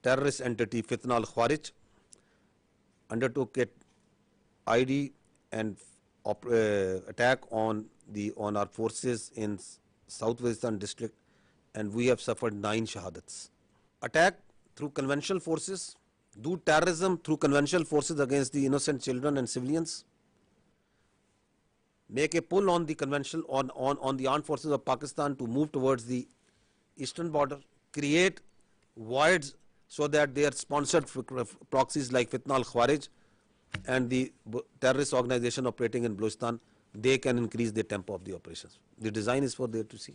terrorist entity Fitna al-Khawarij undertook an ID and attack on our forces in South Waziristan district, and we have suffered 9 shahadats. Attack through conventional forces, do terrorism through conventional forces against the innocent children and civilians, make a pull on the conventional on the armed forces of Pakistan to move towards the eastern border, create voids so that their sponsored proxies like Fitna al-Khawarij and the terrorist organization operating in Balochistan, they can increase the tempo of the operations. The design is for there to see.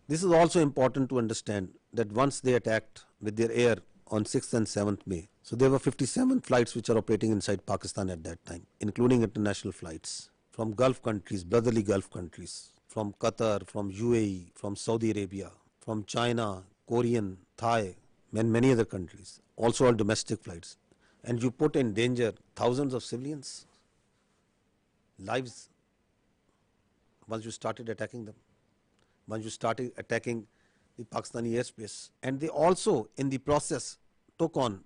This is also important to understand that once they attacked with their air on 6th and 7th May, so there were 57 flights which are operating inside Pakistan at that time, including international flights from Gulf countries, brotherly Gulf countries, from Qatar, from UAE, from Saudi Arabia, from China, Korean, Thai, and many other countries, also all domestic flights. And you put in danger thousands of civilians' lives once you started attacking them, once you started attacking the Pakistani airspace. And they also, in the process, took on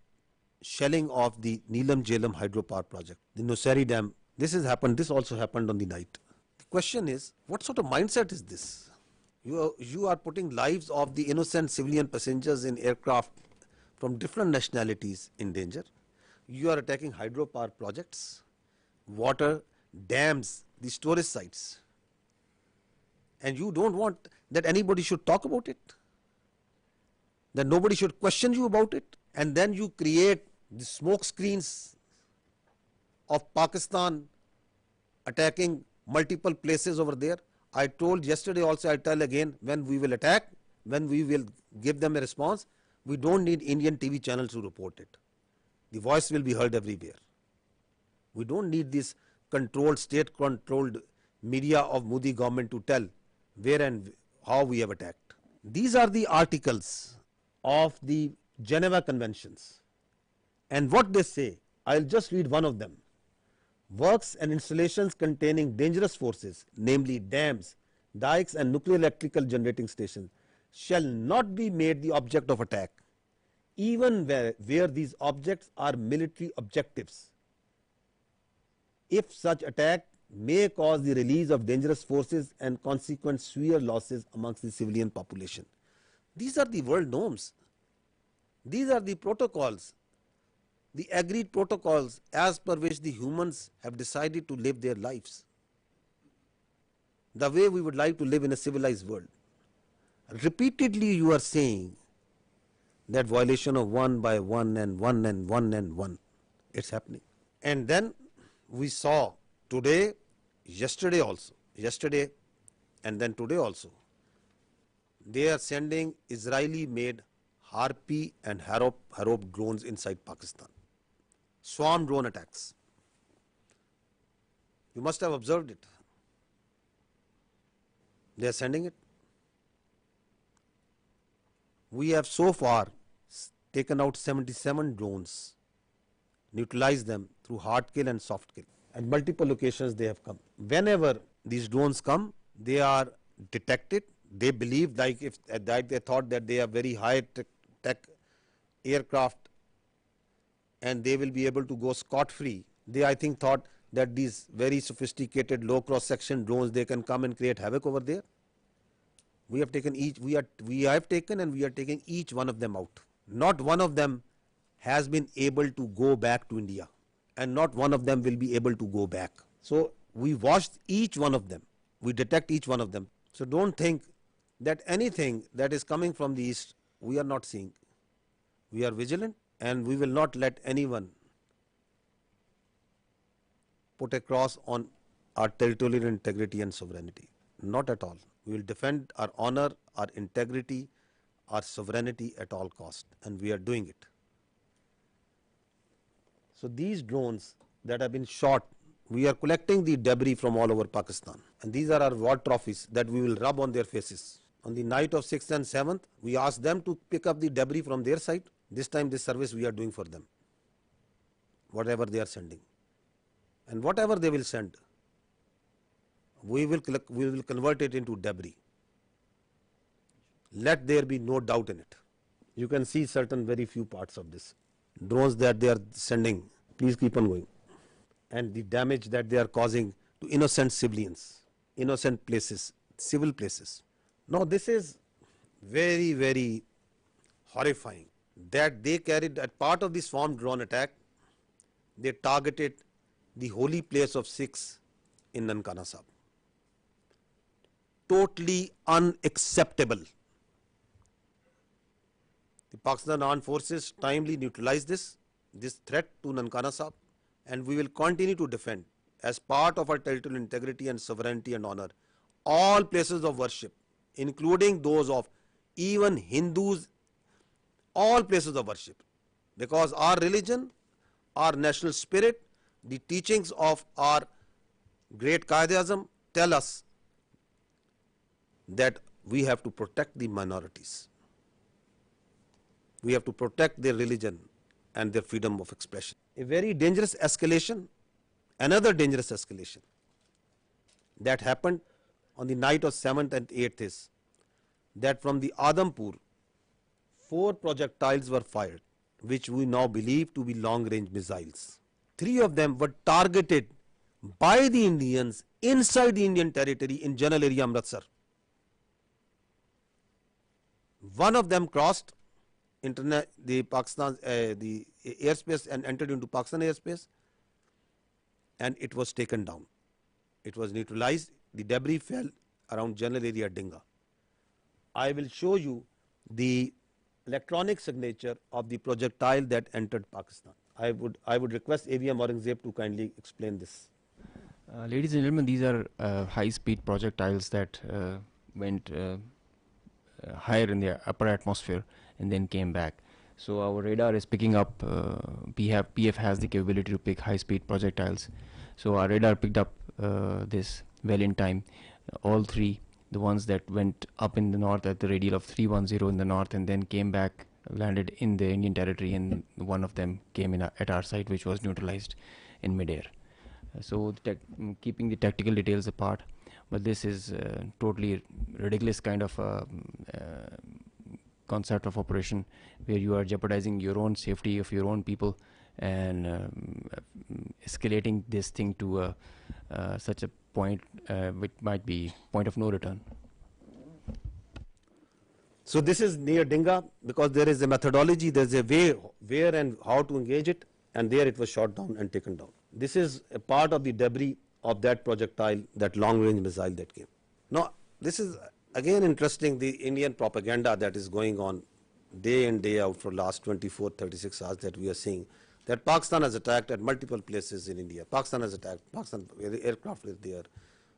shelling of the Neelam Jhelum hydropower project, the Nusari Dam. This also happened on the night. The question is, what sort of mindset is this? You are putting lives of the innocent civilian passengers in aircraft from different nationalities in danger. You are attacking hydropower projects, water, dams, the storage sites. And you don't want that anybody should talk about it, that nobody should question you about it. And then you create the smoke screens of Pakistan attacking multiple places over there. I told yesterday also, I tell again, when we will attack, when we will give them a response, we don't need Indian TV channels to report it. The voice will be heard everywhere. We don't need this controlled, state-controlled media of Modi government to tell where and how we have attacked. These are the articles of the Geneva Conventions. And what they say, I'll just read one of them. Works and installations containing dangerous forces, namely dams, dikes and nuclear electrical generating stations, shall not be made the object of attack, even where these objects are military objectives, if such attack may cause the release of dangerous forces and consequent severe losses amongst the civilian population. These are the world norms. These are the protocols, the agreed protocols as per which the humans have decided to live their lives, the way we would like to live in a civilized world. Repeatedly you are saying that violation of one by one and one and one and one. It's happening. And then we saw today, yesterday and then today also, they are sending Israeli made Harpy and Harop drones inside Pakistan. Swarm drone attacks. You must have observed it. They are sending it. We have so far taken out 77 drones, neutralized them through hard kill and soft kill. At multiple locations they have come. Whenever these drones come, they are detected. They believe, like if that they thought that they are very high tech aircraft and they will be able to go scot-free. They, I think, thought that these very sophisticated low cross-section drones, they can come and create havoc over there. We have taken we have taken and we are taking each one of them out. Not one of them has been able to go back to India, and not one of them will be able to go back. So we watched each one of them. We detect each one of them. So don't think that anything that is coming from the east, we are not seeing. We are vigilant and we will not let anyone put a cross on our territorial integrity and sovereignty. Not at all. We will defend our honor, our integrity, our sovereignty at all cost, and we are doing it. So these drones that have been shot, we are collecting the debris from all over Pakistan, and these are our war trophies that we will rub on their faces. On the night of 6th and 7th, we asked them to pick up the debris from their side. This time this service we are doing for them, whatever they are sending. And whatever they will send, we will convert it into debris. Let there be no doubt in it. You can see certain very few parts of this. Drones that they are sending, please keep on going. And the damage that they are causing to innocent civilians, innocent places, civil places. Now this is very, very horrifying that they carried, as part of this swarm drone attack, they targeted the holy place of Sikhs in Nankana Sahib. Totally unacceptable. The Pakistan Armed Forces timely neutralized this threat to Nankana Sahib, and we will continue to defend, as part of our territorial integrity and sovereignty and honor, all places of worship, including those of even Hindus, all places of worship, because our religion, our national spirit, the teachings of our great 𝐏𝐀𝐅 tell us that we have to protect the minorities. We have to protect their religion and their freedom of expression. A very dangerous escalation, another dangerous escalation that happened on the night of 7th and 8th is that from the Adampur, 4 projectiles were fired, which we now believe to be long-range missiles. 3 of them were targeted by the Indians inside the Indian territory in general area Amritsar. 1 of them crossed the Pakistan the airspace and entered into Pakistan airspace, and it was taken down. It was neutralized. The debris fell around general area Dinga. I will show you the electronic signature of the projectile that entered Pakistan. I would request 𝐏𝐻 𝐏𝐚 to kindly explain this. Ladies and gentlemen, these are high-speed projectiles that went higher in the upper atmosphere and then came back. So our radar is picking up, PF has the capability to pick high-speed projectiles. So our radar picked up this well in time. All three, the ones that went up in the north at the radial of 310 in the north and then came back, landed in the Indian territory, and one of them came in at our site, which was neutralized in midair. So keeping the tactical details apart, but this is totally ridiculous kind of concept of operation where you are jeopardizing your own safety of your own people and escalating this thing to such a point which might be point of no return. So this is near Dinga because there is a methodology, there is a way where and how to engage it, and there it was shot down and taken down. This is a part of the debris of that projectile, that long-range missile that came. Now, this is again interesting, the Indian propaganda that is going on day in, day out for last 24, 36 hours that we are seeing, that Pakistan has attacked at multiple places in India. Pakistan has attacked, Pakistan aircraft is there,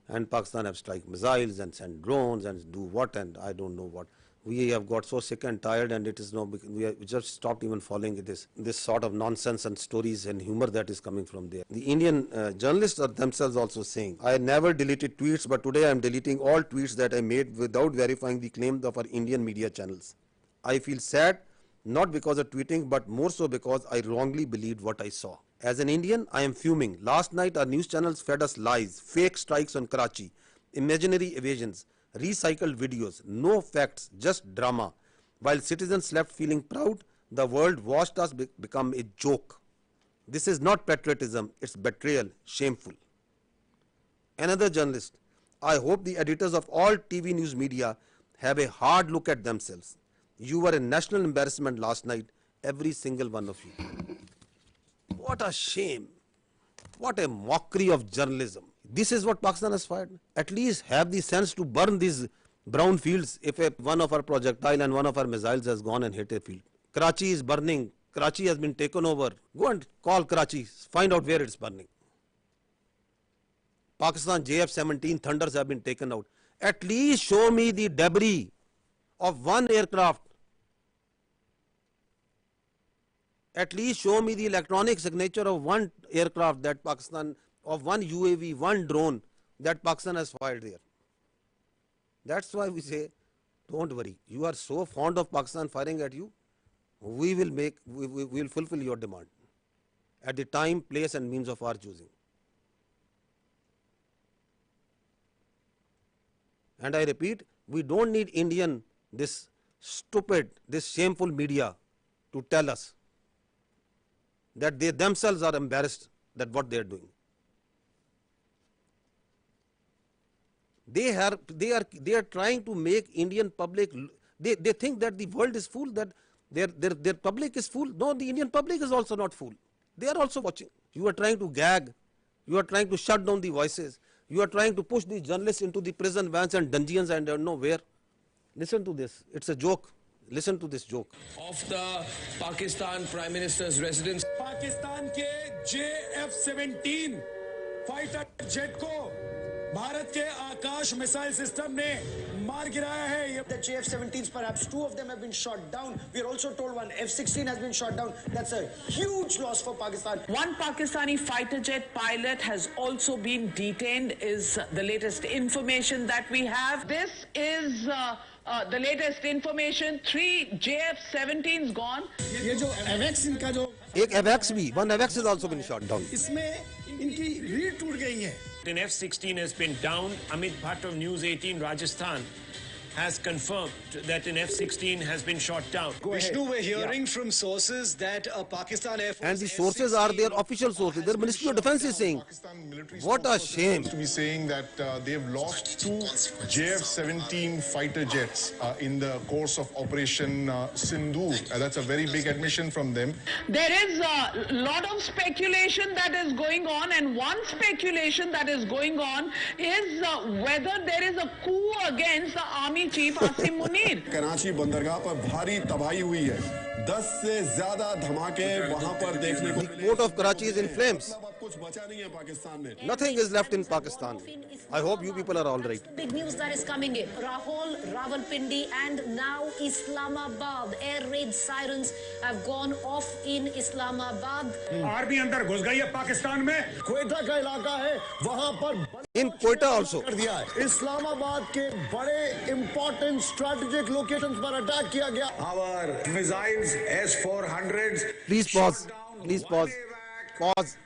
and Pakistan have strike missiles and send drones and do what and I don't know what. We have got so sick and tired, and it is no, we just stopped even following this sort of nonsense and stories and humor that is coming from there. The Indian journalists are themselves also saying, I never deleted tweets, but today I am deleting all tweets that I made without verifying the claims of our Indian media channels. I feel sad, not because of tweeting, but more so because I wrongly believed what I saw. As an Indian, I am fuming. Last night our news channels fed us lies, fake strikes on Karachi, imaginary evasions, recycled videos, no facts, just drama. While citizens slept feeling proud, the world watched us become a joke. This is not patriotism, it's betrayal, shameful. Another journalist, I hope the editors of all TV news media have a hard look at themselves. You were a national embarrassment last night, every single one of you. What a shame. What a mockery of journalism. This is what Pakistan has fired. At least have the sense to burn these brown fields if one of our projectile and one of our missiles has gone and hit a field. Karachi is burning. Karachi has been taken over. Go and call Karachi. Find out where it's burning. Pakistan JF-17 Thunders have been taken out. At least show me the debris of one aircraft. At least show me the electronic signature of one aircraft that Pakistan, of one UAV, one drone that Pakistan has fired there. That's why we say, don't worry. You are so fond of Pakistan firing at you, we will fulfill your demand at the time, place and means of our choosing. And I repeat, we don't need this stupid, this shameful media to tell us that they themselves are embarrassed that what they are doing. They are trying to make Indian public, they think that the world is fool, that their public is fool. No, the Indian public is also not fool. They are also watching. You are trying to gag, you are trying to shut down the voices, you are trying to push the journalists into the prison vans and dungeons and don't know where. Listen to this, it's a joke. Listen to this joke. Of the Pakistan Prime Minister's residence. Pakistan के JF-17 fighter jet को भारत के आकाश missile system ने मार गिराया है. The JF-17s, perhaps two of them have been shot down. We are also told one F-16 has been shot down. That's a huge loss for Pakistan. One Pakistani fighter jet pilot has also been detained, is the latest information that we have. This is the latest information. 3 JF-17s gone. ये जो AVAX इनका जो एक AVAX भी, one AVAX has also been shot down. इसमें इनकी रीढ़ टूट गई है. An F-16 has been down. Amit Bhatt of News 18 Rajasthan has confirmed that an F-16 has been shot down. Vishnu, we're hearing from sources that Pakistan Air Force And the sources are their official sources. Their Ministry of Defense is saying, what a shame. To be saying that they've lost 2 JF-17 fighter jets in the course of Operation Sindhu. That's a very big admission from them. There is a lot of speculation that is going on, and one speculation that is going on is whether there is a coup against the Army Chief Asim Munir. Karachi बंदरगाह पर भारी तबाही हुई है 10 से ज्यादा धमाके वहां पर देखने को मिले। The port of Karachi is in flames. कुछ बचा नहीं है पाकिस्तान में। Nothing is left in Pakistan. I hope you people are all right. Big news that is coming in. Rahul, Rawalpindi and now Islamabad. Air raid sirens have gone off in Islamabad. Army अंदर घुस गई है पाकिस्तान में। क्वेटा का इलाका है वहां पर In Quetta also. कर दिया है। इस्लामाबाद के बड़े इंपॉर्टेंट स्ट्रेटेजिक लोकेशंस पर अटैक किया गया। Our missiles S-400s. Please pause. Please pause. Pause.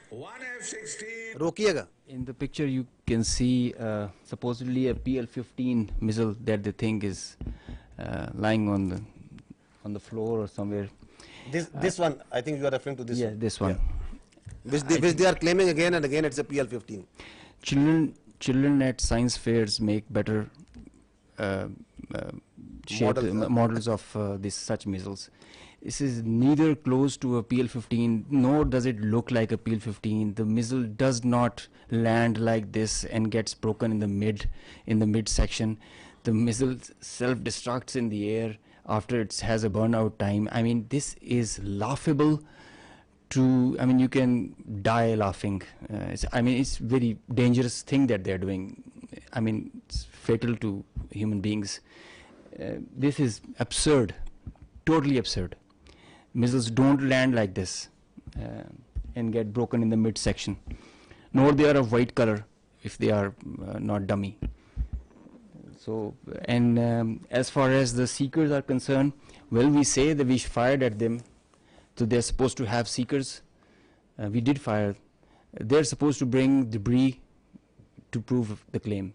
रोकिएगा. In the picture you can see supposedly a PL-15 missile that they think is lying on the floor or somewhere. This one, I think you are referring to this one. Yeah, this one. Yeah. Which they are claiming again and again it's a PL-15. Children at science fairs make better models of such missiles. This is neither close to a PL-15 nor does it look like a PL-15. The missile does not land like this and gets broken in the mid section. The missile self-destructs in the air after it has a burnout time. I mean, this is laughable. You can die laughing. It's very dangerous thing that they're doing. It's fatal to human beings. This is absurd, totally absurd. Missiles don't land like this and get broken in the midsection, nor they are of white color if they are not dummy. So, and as far as the seekers are concerned, well, we say that we fired at them. So they're supposed to have seekers. We did fire. They're supposed to bring debris to prove the claim.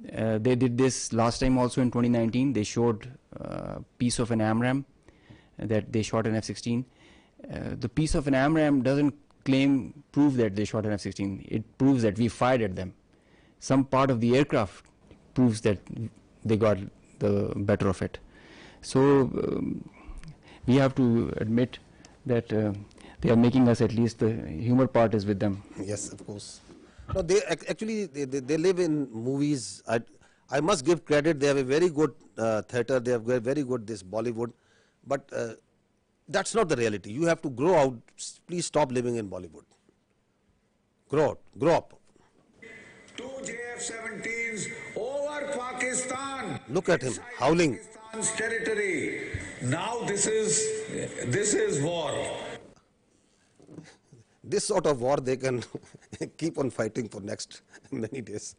They did this last time also in 2019. They showed a piece of an AMRAAM that they shot an F-16. The piece of an AMRAAM doesn't prove that they shot an F-16. It proves that we fired at them. Some part of the aircraft proves that they got the better of it. So we have to admit that they are making us, at least the humor part is with them. Yes, of course. No, they actually they live in movies. I must give credit. They have a very good theatre. They have very good this Bollywood, but that's not the reality. You have to grow out. Please stop living in Bollywood. Grow up. 2 JF-17s over Pakistan. Look at him howling. Pakistan's territory. Now this is war. This sort of war they can keep on fighting for next many days.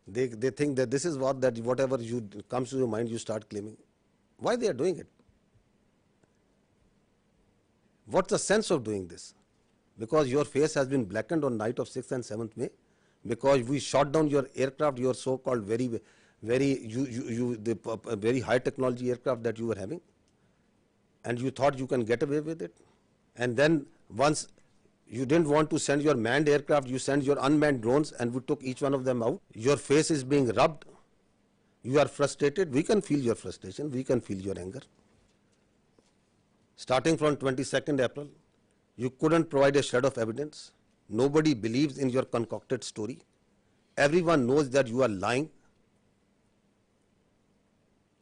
They think that this is war, that whatever comes to your mind you start claiming. Why they are doing it? What's the sense of doing this? Because your face has been blackened on night of 6th and 7th May. Because we shot down your aircraft, your so-called very high technology aircraft that you were having, and you thought you can get away with it. And then once you didn't want to send your manned aircraft, you sent your unmanned drones and we took each one of them out. Your face is being rubbed. You are frustrated. We can feel your frustration. We can feel your anger. Starting from 22nd April, you couldn't provide a shred of evidence. Nobody believes in your concocted story. Everyone knows that you are lying.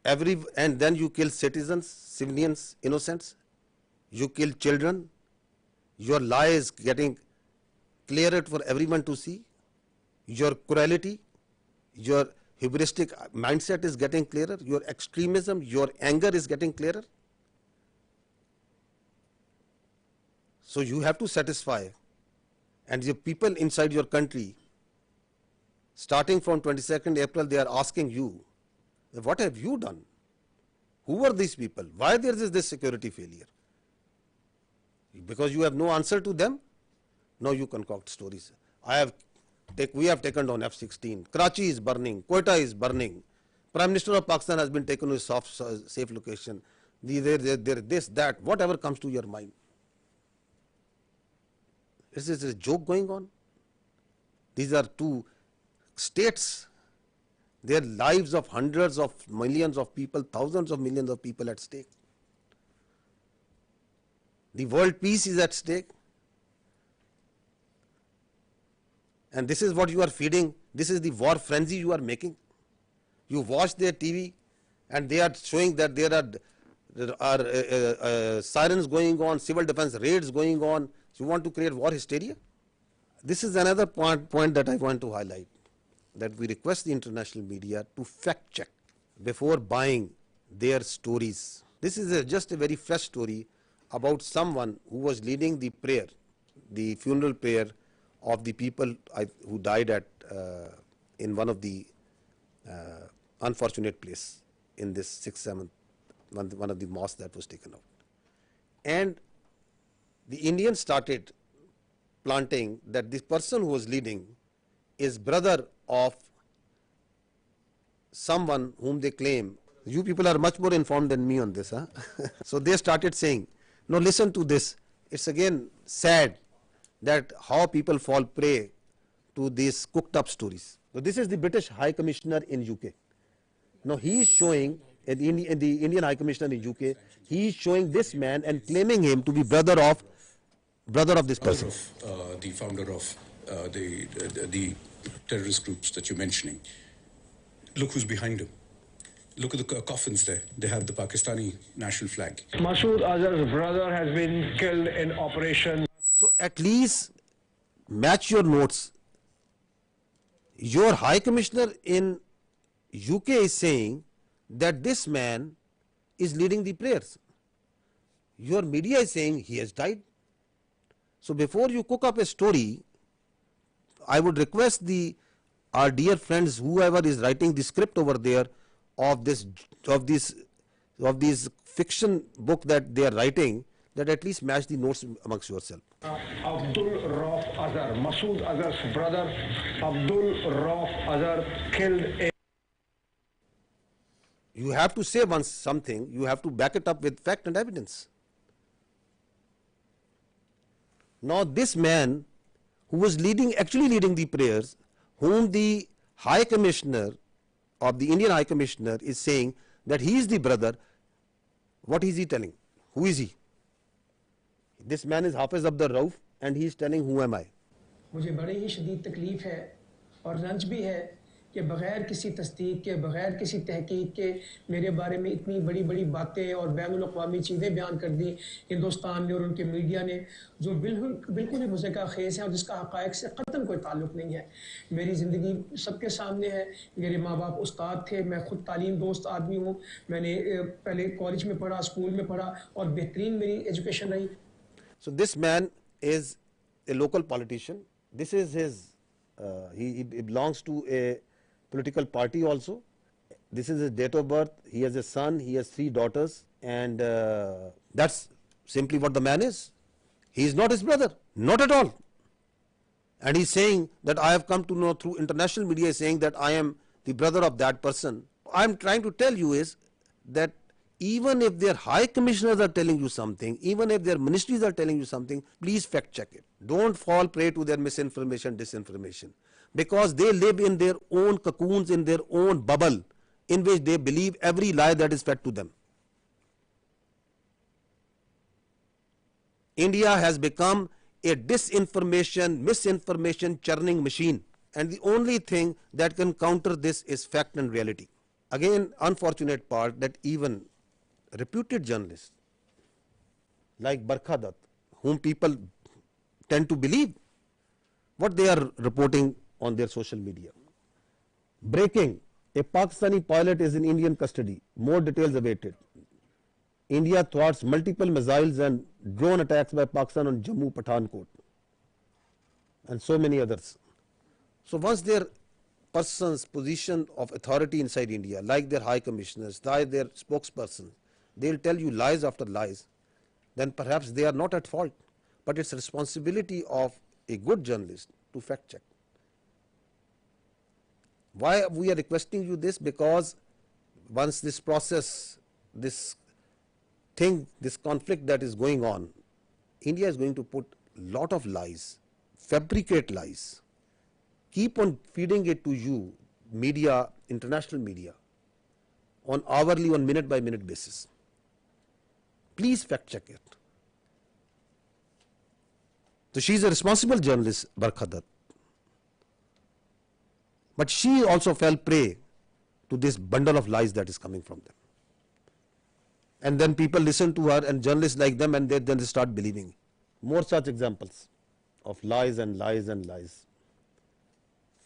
And then you kill citizens, civilians, innocents. You kill children. Your lie is getting clearer for everyone to see. Your cruelty, your hubristic mindset is getting clearer. Your extremism, your anger is getting clearer. So you have to satisfy. And the people inside your country, starting from 22nd April, they are asking you, what have you done? Who are these people? Why there is this security failure? Because you have no answer to them? Now you concoct stories. We have taken down F-16. Karachi is burning. Quetta is burning. Prime Minister of Pakistan has been taken to a safe location. This, that, whatever comes to your mind. Is this a joke going on? These are two states. Their lives of hundreds of millions of people, thousands of millions of people at stake. The world peace is at stake. And this is what you are feeding. This is the war frenzy you are making. You watch their TV and they are showing that there are sirens going on, civil defense raids going on. So you want to create war hysteria? This is another point that I want to highlight, that we request the international media to fact check before buying their stories. This is just a very fresh story about someone who was leading the prayer, the funeral prayer of the people who died at in one of the unfortunate place in this 6th, 7th, one of the mosques that was taken out. And the Indians started planting that this person who was leading is brother of someone whom they claim. You people are much more informed than me on this. Huh? So they started saying, no, listen to this. It's again sad that how people fall prey to these cooked up stories. So this is the British High Commissioner in UK. Now he is showing, the Indian High Commissioner in UK, he is showing this man and claiming him to be brother of this person. The founder of the terrorist groups that you're mentioning. Look who's behind him. Look at the coffins there. They have the Pakistani national flag. Masood Azhar's brother has been killed in operation. So at least match your notes. Your High Commissioner in UK is saying that this man is leading the prayers. Your media is saying he has died. So before you cook up a story, I would request our dear friends, whoever is writing the script over there of these fiction book that they are writing, that at least match the notes amongst yourself. Abdul Rauf Azhar, Masood Azhar's brother, Abdul Rauf Azhar killed a... You have to say once something, you have to back it up with fact and evidence. Now this man who was actually leading the prayers, whom the High Commissioner of the Indian High Commissioner is saying that he is the brother, what is he telling? Who is he? This man is Hafiz Abdul Rauf and he is telling who am I? मुझे बड़ी ही शदीद तकलीफ है और रंज भी है कि बग़ैर किसी तस्दीक के, बग़ैर किसी तहकीक के मेरे बारे में इतनी बड़ी बड़ी बातें और बैनुल अक़वामी चीज़ें बयान कर दी हिंदुस्तान ने और उनके मीडिया ने, जो बिल्कुल ही मुज़क्का ख़ेज़ है और जिसका हक़ाइक़ से क़तन कोई ताल्लुक़ नहीं है। मेरी ज़िंदगी सबके सामने है। मेरे माँ बाप उस्ताद थे, मैं ख़ुद तालीम दोस्त आदमी हूँ। मैंने पहले कॉलेज में पढ़ा, स्कूल में पढ़ा और बेहतरीन मेरी एजुकेशन रही। So this man is a local politician. This is his, he belongs to a political party also. This is his date of birth. He has a son, he has 3 daughters, and that's simply what the man is. He is not his brother, not at all. And he's saying that I have come to know through international media, saying that I am the brother of that person. I'm trying to tell you is that even if their high commissioners are telling you something, even if their ministries are telling you something, please fact check it. Don't fall prey to their misinformation, disinformation, because they live in their own cocoons, in their own bubble, in which they believe every lie that is fed to them. India has become a disinformation, misinformation churning machine, and the only thing that can counter this is fact and reality. Again, unfortunate part that even reputed journalists like Barkha Dutt, whom people tend to believe what they are reporting on their social media. Breaking: a Pakistani pilot is in Indian custody. More details awaited. India thwarts multiple missiles and drone attacks by Pakistan on Jammu, Pathankot, and so many others. So once their person's position of authority inside India, like their high commissioners, like their spokespersons, they'll tell you lies after lies, then perhaps they are not at fault. But it's responsibility of a good journalist to fact check. Why we are requesting you this? Because once this process, this thing, this conflict that is going on, India is going to put lot of lies, fabricate lies, keep on feeding it to you, media, international media, on hourly, on minute by minute basis. Please fact check it. So she is a responsible journalist, Barkha Dutt. But she also fell prey to this bundle of lies that is coming from them. And then people listen to her, and journalists like them, and then they start believing. More such examples of lies and lies and lies.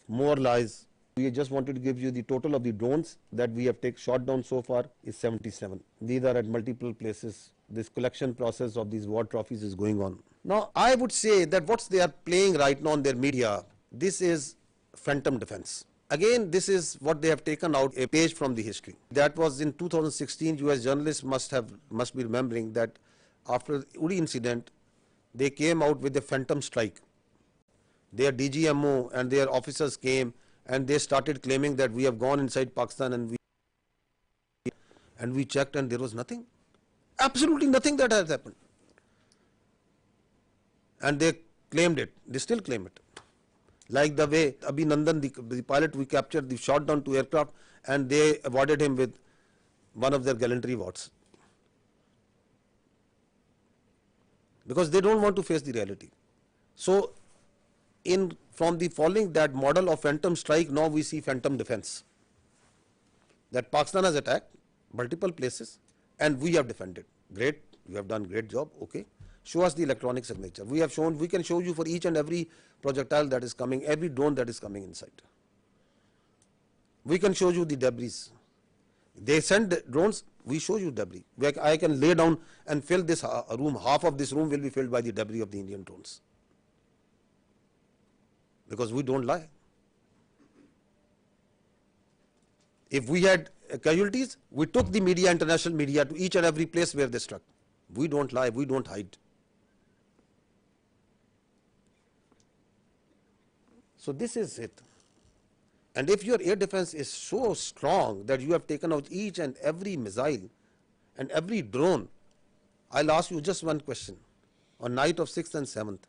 More lies. We just wanted to give you the total of the drones that we have shot down so far is 77. These are at multiple places. This collection process of these war trophies is going on. Now, I would say that what they are playing right now on their media, this is phantom defense. Again, this is what they have taken out, a page from the history. That was in 2016. US journalists must be remembering that after the Uri incident, they came out with a phantom strike. Their DGMO and their officers came and they started claiming that we have gone inside Pakistan and we checked and there was nothing. Absolutely nothing that has happened. And they claimed it. They still claim it. Like the way Abhinandan, the pilot we captured, they shot down 2 aircraft and they awarded him with one of their gallantry awards. Because they don't want to face the reality. So, from the following that model of phantom strike, now we see phantom defense. That Pakistan has attacked multiple places and we have defended. Great, you have done great job, okay. Show us the electronic signature. We can show you for each and every projectile that is coming, every drone that is coming inside. We can show you the debris. They send drones, we show you debris. I can lay down and fill this room, half of this room will be filled by the debris of the Indian drones. Because we don't lie. If we had casualties, we took the media, international media, to each and every place where they struck. We don't lie, we don't hide. So this is it. And if your air defense is so strong that you have taken out each and every missile and every drone, I'll ask you just one question. On night of 6th and 7th,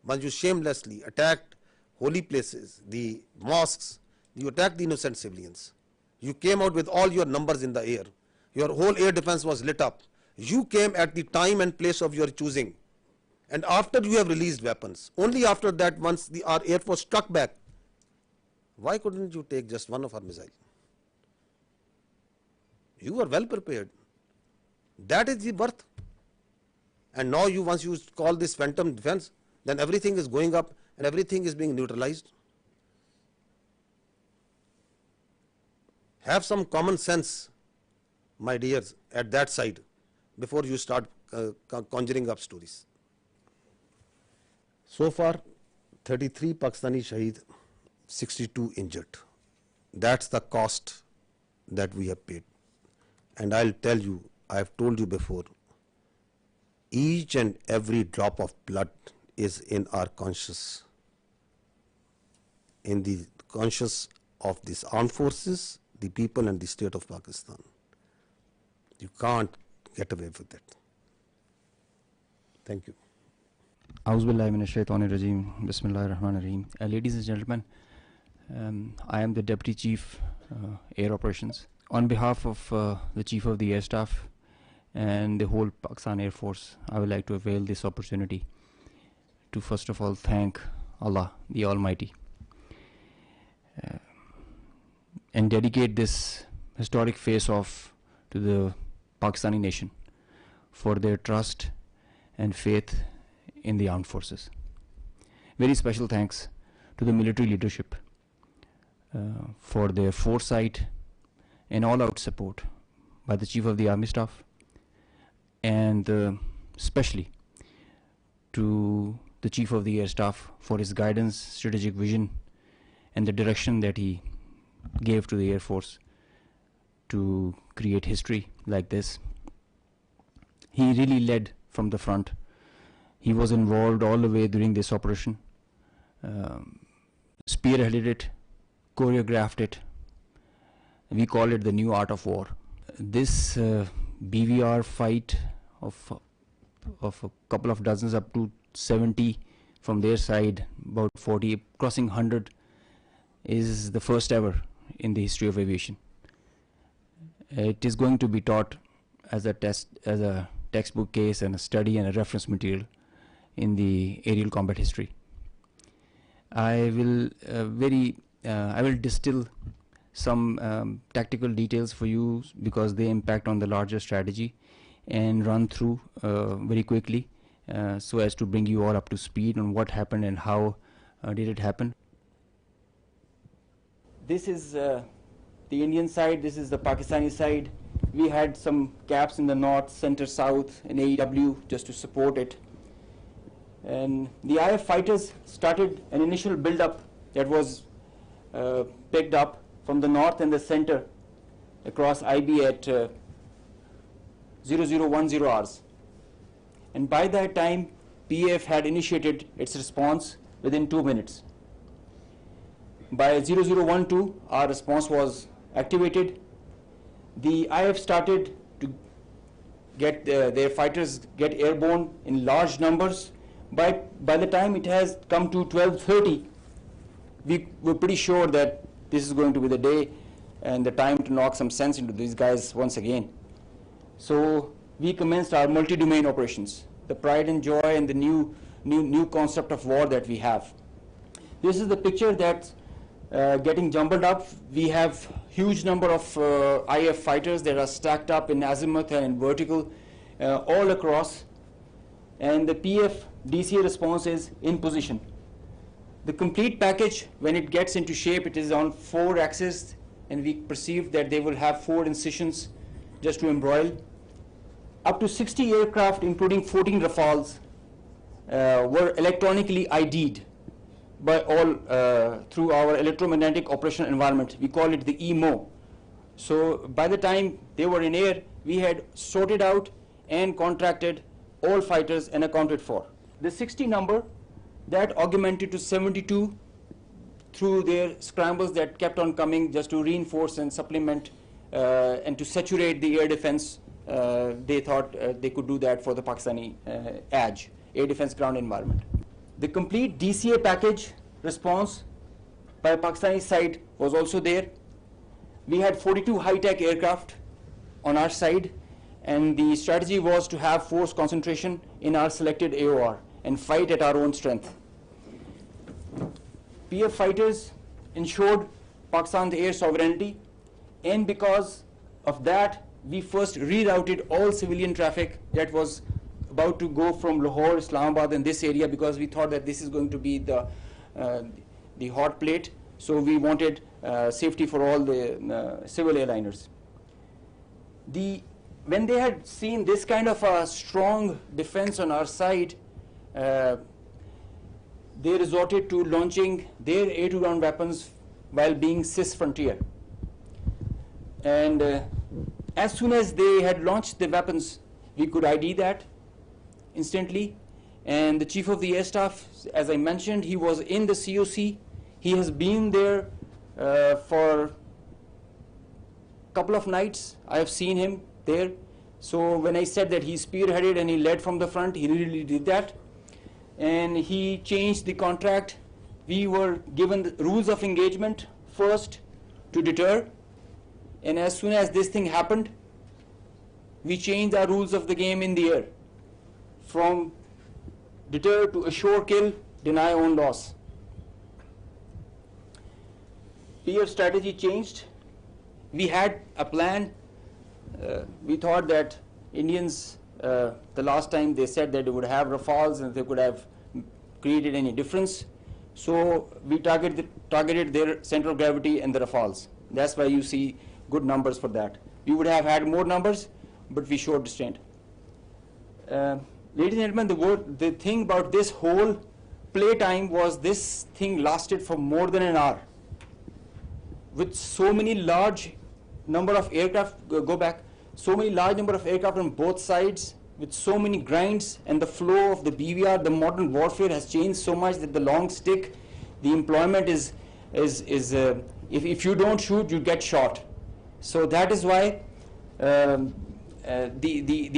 once you shamelessly attacked holy places, the mosques, you attacked the innocent civilians. You came out with all your numbers in the air. Your whole air defense was lit up. You came at the time and place of your choosing. And after you have released weapons, only after that, once our air force struck back, why couldn't you take just one of our missiles? You were well prepared. That is the worth. And now once you call this phantom defense, then everything is going up and everything is being neutralized. Have some common sense, my dears, at that side before you start conjuring up stories. So far, 33 Pakistani Shaheed, 62 injured. That's the cost that we have paid. And I'll tell you, I have told you before, each and every drop of blood is in our conscience, in the conscience of these armed forces, the people and the state of Pakistan. You can't get away with it. Thank you. 𝐏𝐬𝐿𝑒𝐴 Bismillahir-Rahmanir-Rahim. Ladies and gentlemen, I am the Deputy Chief Air Operations. On behalf of the Chief of the Air Staff and the whole Pakistan Air Force, I would like to avail this opportunity to first of all thank Allah, the Almighty, and dedicate this historic face-off to the Pakistani nation for their trust and faith in the armed forces. Very special thanks to the military leadership for their foresight and all-out support by the Chief of the Army Staff, and especially to the Chief of the Air Staff for his guidance, strategic vision, and the direction that he gave to the Air Force to create history like this. He really led from the front. He was involved all the way during this operation, spearheaded it, choreographed it, We call it the new art of war. This BVR fight of a couple of dozens up to 70 from their side, about 40, crossing 100, is the first ever in the history of aviation. It is going to be taught as a textbook case and a study and a reference material in the aerial combat history. I will distill some tactical details for you because they impact on the larger strategy, and run through very quickly so as to bring you all up to speed on what happened and how did it happen. This is the Indian side, this is the Pakistani side. We had some gaps in the north, center, south, and AEW just to support it. And the IF fighters started an initial build-up that was picked up from the north and the center across IB at 0010 hours. And by that time, PAF had initiated its response within 2 minutes. By 0012, our response was activated. The IF started to get their fighters get airborne in large numbers. By the time it has come to 12:30, we were pretty sure that this is going to be the day and the time to knock some sense into these guys once again. So we commenced our multi-domain operations, the pride and joy and the new concept of war that we have. This is the picture that's getting jumbled up. We have huge number of IF fighters that are stacked up in azimuth and in vertical all across, and the PF DCA response is in position. The complete package, when it gets into shape, it is on 4 axes, and we perceive that they will have 4 incisions just to embroil. Up to 60 aircraft, including 14 Rafales, were electronically ID'd by all through our electromagnetic operational environment. We call it the EMO. So by the time they were in air, we had sorted out and contracted all fighters and accounted for. The 60 number, that augmented to 72 through their scrambles that kept on coming just to reinforce and supplement and to saturate the air defense. They thought they could do that for the Pakistani ADG, air defense ground environment. The complete DCA package response by Pakistani side was also there. We had 42 high-tech aircraft on our side, and the strategy was to have force concentration in our selected AOR and fight at our own strength. PF fighters ensured Pakistan's air sovereignty, and because of that, we first rerouted all civilian traffic that was about to go from Lahore, Islamabad, and this area, because we thought that this is going to be the hot plate. So we wanted safety for all the civil airliners. When they had seen this kind of a strong defense on our side, they resorted to launching their air-to-ground weapons while being cis-frontier. And as soon as they had launched the weapons, we could ID that instantly. And the Chief of the Air Staff, as I mentioned, he was in the COC. He has been there for a couple of nights. I have seen him there. So when I said that he spearheaded and he led from the front, he really did that. And he changed the contract. We were given the rules of engagement first to deter. And as soon as this thing happened, we changed our rules of the game in the air from deter to assure kill, deny own loss. PF strategy changed. We had a plan. We thought that Indians, the last time they said that they would have Rafales and they could have created any difference. So we targeted their center of gravity and the Rafales. That's why you see good numbers for that. We would have had more numbers, but we showed restraint. Ladies and gentlemen, the thing about this whole playtime was this thing lasted for more than an hour. With so many large number of aircraft, so many large number of aircraft on both sides, with so many grinds, and the flow of the BVR, the modern warfare has changed so much that the long stick, the employment is if you don't shoot, you get shot. So that is why the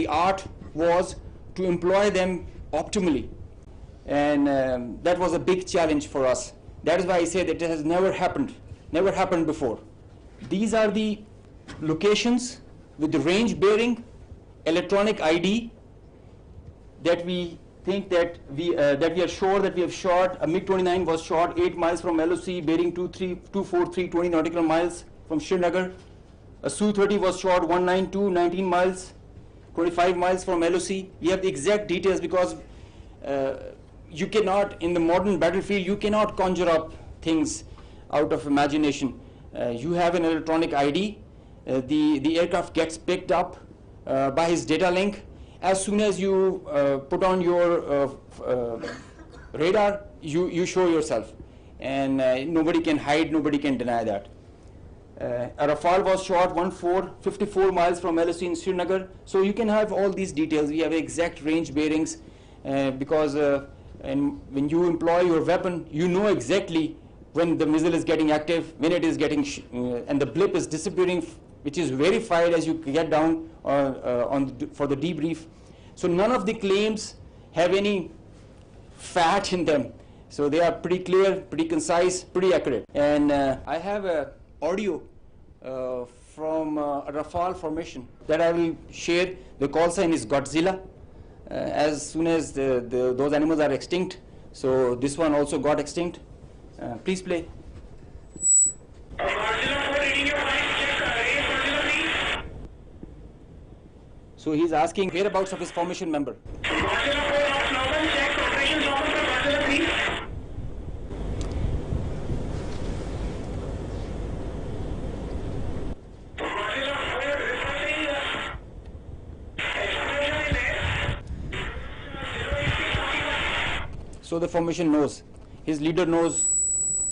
art was to employ them optimally, and that was a big challenge for us. That is why I say that it has never happened before. These are the locations with the range bearing, electronic ID that we think that we are sure that we have shot. A MiG-29 was shot 8 miles from LOC, bearing 243, 20 nautical miles from Srinagar. A Su-30 was shot 192, 19 miles, 25 miles from LOC. We have the exact details because you cannot, in the modern battlefield, you cannot conjure up things out of imagination. You have an electronic ID. The aircraft gets picked up by his data link. As soon as you put on your radar, you show yourself, and nobody can hide, nobody can deny that. A Rafale was shot 54 miles from LOC in Srinagar. So you can have all these details. We have exact range bearings because and when you employ your weapon, you know exactly when the missile is getting active, when it is getting and the blip is disappearing, which is verified as you get down for the debrief. So none of the claims have any fat in them. So they are pretty clear, pretty concise, pretty accurate. And I have a audio from a Rafale formation that I will share. The call sign is Godzilla. As soon as those animals are extinct, so this one also got extinct. Please play. So he's asking whereabouts of his formation member. So the formation knows, his leader knows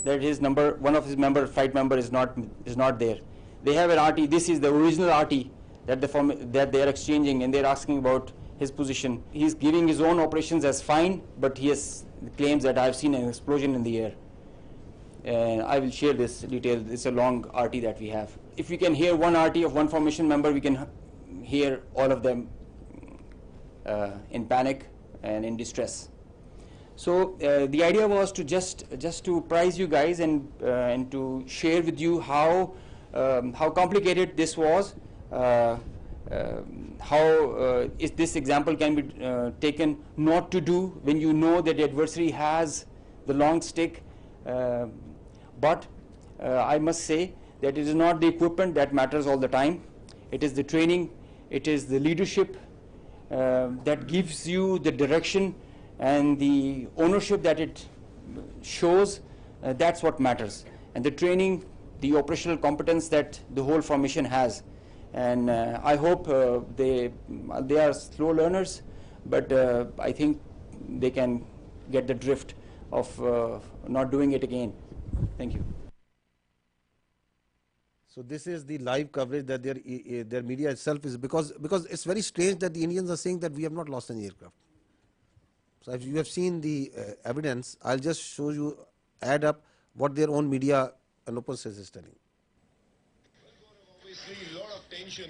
that his number, one of his flight member is not there. They have an RT. This is the original RT that they are exchanging, and they are asking about his position. He's giving his own operations as fine, but he has claims that I've seen an explosion in the air. And I will share this detail. It's a long RT that we have. If we can hear one RT of one formation member, we can hear all of them in panic and in distress. So the idea was to just to prize you guys and to share with you how complicated this was, how this example can be taken not to do when you know that the adversary has the long stick. But I must say that it is not the equipment that matters all the time. It is the training, it is the leadership that gives you the direction and the ownership that it shows. That's what matters. And the training, the operational competence that the whole formation has. And I hope they are slow learners, but I think they can get the drift of not doing it again. Thank you. So this is the live coverage that their media itself is, because it's very strange that the Indians are saying that we have not lost any aircraft. So if you have seen the evidence, I'll just show you, add up what their own media and open source is telling. Obviously, a lot of tension.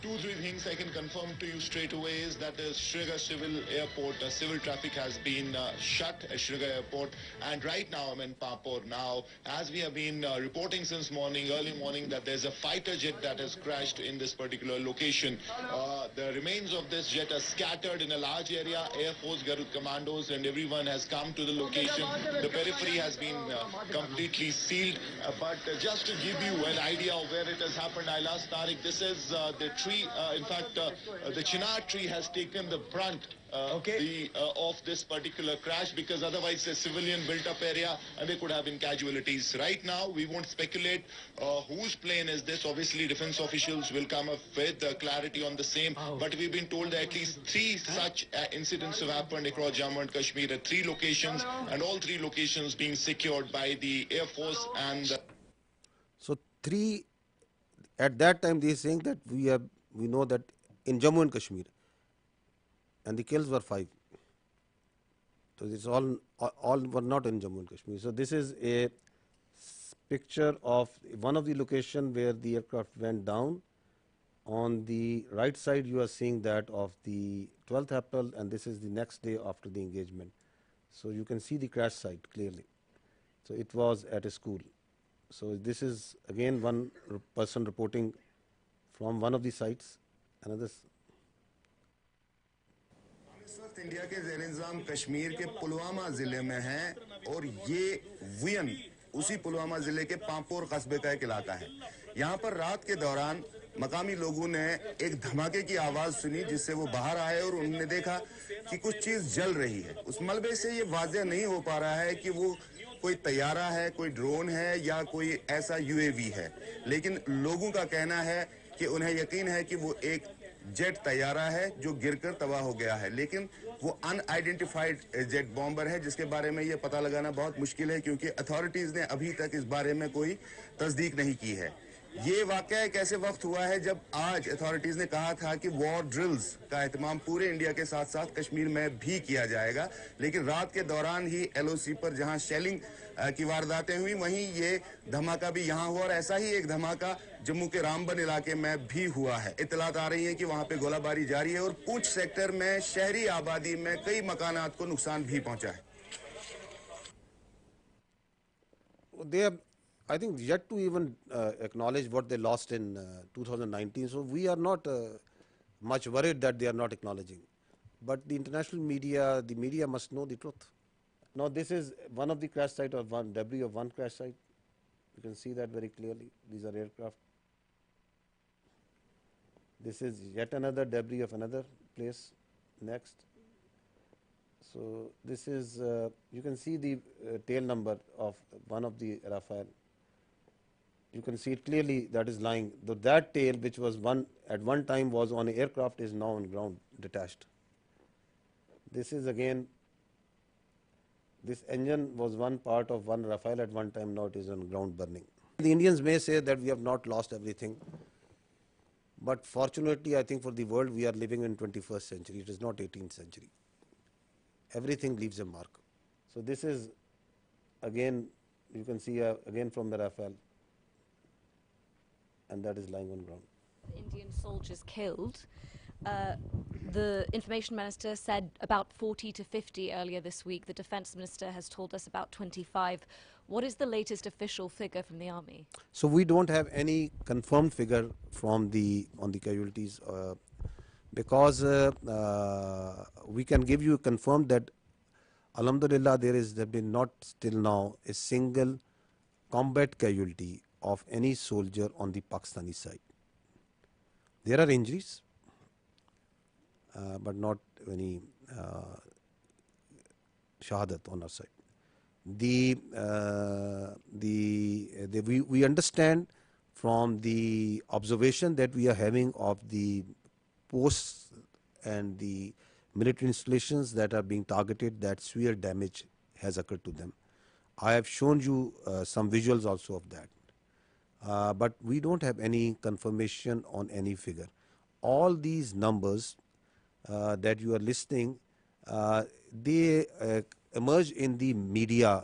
2-3 things I can confirm to you straight away is that the Srinagar Civil Airport, civil traffic has been shut at Srinagar Airport. And right now I'm in Papur. Now, as we have been reporting since early morning, that there's a fighter jet that has crashed in this particular location. The remains of this jet are scattered in a large area. Air Force Garud commandos and everyone has come to the location. The periphery has been completely sealed. But just to give you an idea of where it has happened, I'll ask Tariq. This is the tree. In fact, the chinar tree has taken the brunt of this particular crash, because otherwise it's a civilian built-up area and there could have been casualties. Right now, we won't speculate whose plane is this. Obviously, defense officials will come up with clarity on the same. But we've been told that at least 3 such incidents have happened across Jammu and Kashmir at 3 locations, and all 3 locations being secured by the Air Force and. So 3. At that time, they are saying that we know that in Jammu and Kashmir, and the kills were 5. So it's all were not in Jammu and Kashmir. So this is a picture of one of the location where the aircraft went down. On the right side, you are seeing that of the 12th April, and this is the next day after the engagement. So you can see the crash site clearly. So it was at a school. So this is again one person reporting from one of the sites. Another. इस वक्त India के ज़ेर इंतज़ाम कश्मीर के पुलवामा ज़िले में हैं और ये वियन उसी पुलवामा ज़िले के पांपोर कस्बे का एक इलाका है। यहाँ पर रात के दौरान मकामी लोगों ने एक धमाके की आवाज़ सुनी, जिससे वो बाहर आए और उन्होंने देखा कि कुछ चीज़ जल रही है। उस मलबे से ये वाज़ेह नहीं हो पा रहा है कि वो कोई तैयारा है, कोई ड्रोन है या कोई ऐसा यूएवी है, लेकिन लोगों का कहना है कि उन्हें यकीन है कि वो एक जेट तैयारा है जो गिरकर तबाह हो गया है, लेकिन वो अनआइडेंटिफाइड जेट बॉम्बर है, जिसके बारे में ये पता लगाना बहुत मुश्किल है क्योंकि अथॉरिटीज़ ने अभी तक इस बारे में कोई तस्दीक नहीं की है। ये वाकया एक ऐसे वक्त हुआ है जब आज अथॉरिटीज़ ने कहा था कि वॉर ड्रिल्स का एहतमाम पूरे इंडिया के साथ साथ कश्मीर में भी किया जाएगा, लेकिन रात के दौरान ही एलओसी पर जहां शेलिंग की वारदातें हुई, वहीं ये धमाका भी यहां हुआ और ऐसा ही एक धमाका जम्मू के रामबन इलाके में भी हुआ है। इत्तलात आ रही है कि वहां पे गोलाबारी जारी है और पूंछ सेक्टर में शहरी आबादी में कई मकानात को नुकसान भी पहुंचा है। I think yet to even acknowledge what they lost in 2019. So we are not much worried that they are not acknowledging. But the international media, the media must know the truth. Now this is one of the crash site or one debris of one crash site. You can see that very clearly. These are aircraft. This is yet another debris of another place. Next. So this is, you can see the tail number of one of the Rafale. You can see it clearly that is lying. That tail, which was at one time was on an aircraft, is now on ground detached. This is again, this engine was one part of one Rafale at one time, now it is on ground burning. The Indians may say that we have not lost everything, but fortunately I think for the world we are living in 21st century, it is not 18th century. Everything leaves a mark. So this is again, you can see again from the Rafale, and that is lying on ground. Indian soldiers killed. The information minister said about 40 to 50 earlier this week. The defense minister has told us about 25. What is the latest official figure from the army? So we don't have any confirmed figure from on the casualties because we can give you confirmed that alhamdulillah there have been not till now a single combat casualty of any soldier on the Pakistani side. There are injuries, but not any shahadat on our side. We understand from the observation that we are having of the posts and the military installations that are being targeted, that severe damage has occurred to them. I have shown you some visuals also of that. But we don't have any confirmation on any figure. All these numbers that you are listing, they emerge in the media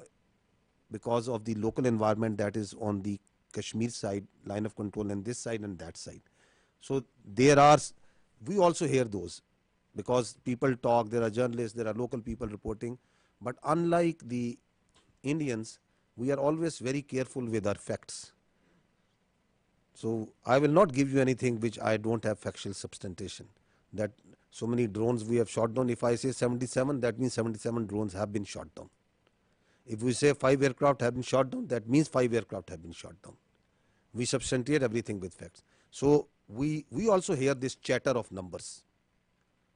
because of the local environment that is on the Kashmir side, line of control, and this side and that side. So we also hear those because people talk, there are journalists, there are local people reporting. But unlike the Indians, we are always very careful with our facts. So I will not give you anything which I don't have factual substantiation. That so many drones we have shot down. If I say 77, that means 77 drones have been shot down. If we say 5 aircraft have been shot down, that means 5 aircraft have been shot down. We substantiate everything with facts. So we also hear this chatter of numbers.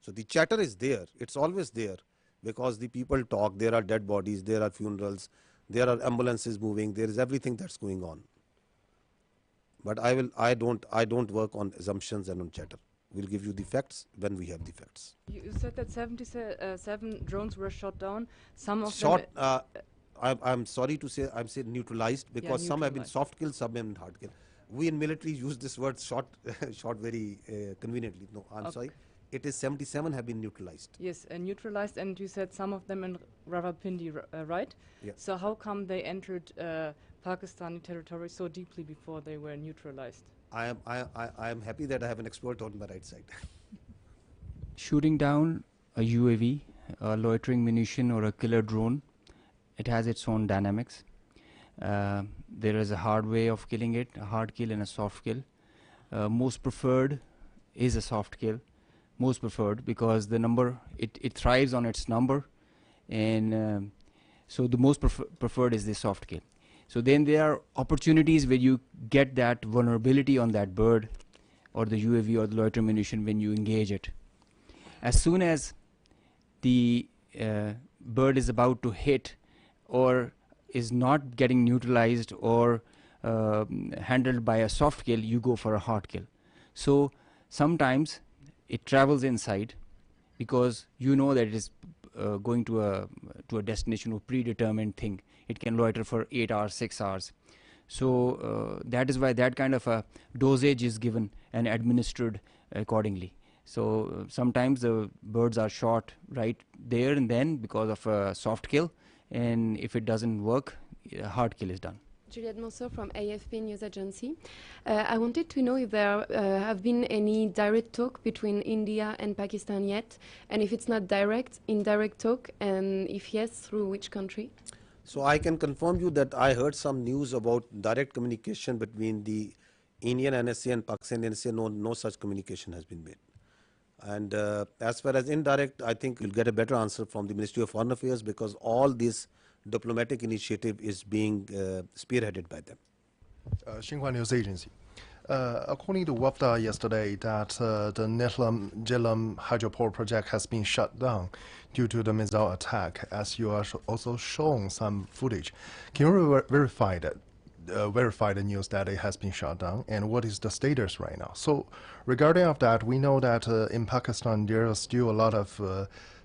So the chatter is there. It's always there because the people talk. There are dead bodies. There are funerals. There are ambulances moving. There is everything that's going on. But I don't work on assumptions and on chatter. We'll give you the facts when we have the facts. You said that 77 drones were shot down. Some of them. I'm sorry to say, I'm saying neutralized because some have been soft killed, some have been hard killed. We in military use this word shot very conveniently. No, I'm sorry. It is 77 have been neutralized. Yes, neutralized, and you said some of them in Rawalpindi, right? Yeah. So how come they entered Pakistani territory so deeply before they were neutralized? I am happy that I have an expert on my right side. Shooting down a UAV, a loitering munition or a killer drone, it has its own dynamics. There is a hard way of killing it, a hard kill and a soft kill. Most preferred is a soft kill, most preferred, because the number, it thrives on its number, and so the most preferred is the soft kill. So then there are opportunities where you get that vulnerability on that bird or the UAV or the loitering munition when you engage it. As soon as the bird is about to hit or is not getting neutralized or handled by a soft kill, you go for a hard kill. So sometimes it travels inside because you know that it is going to a destination or predetermined thing. It can loiter for 8 hours, 6 hours. So that is why that kind of a dosage is given and administered accordingly. So sometimes the birds are shot right there and then because of a soft kill, and if it doesn't work, a hard kill is done. Juliette Monceau from AFP News Agency. I wanted to know if there have been any direct talk between India and Pakistan yet, and if it's not direct, indirect talk, and if yes, through which country? So I can confirm you that I heard some news about direct communication between the Indian NSA and Pakistan NSA. No such communication has been made. And as far as indirect, I think you'll get a better answer from the Ministry of Foreign Affairs, because all this diplomatic initiative is being spearheaded by them. Xinhua News Agency. According to WAFDA yesterday, that the Netlam Jelam hydropower project has been shut down due to the missile attack, as you are also shown some footage. Can you verify the news that it has been shut down, and what is the status right now? So regarding of that, we know that in Pakistan there are still a lot of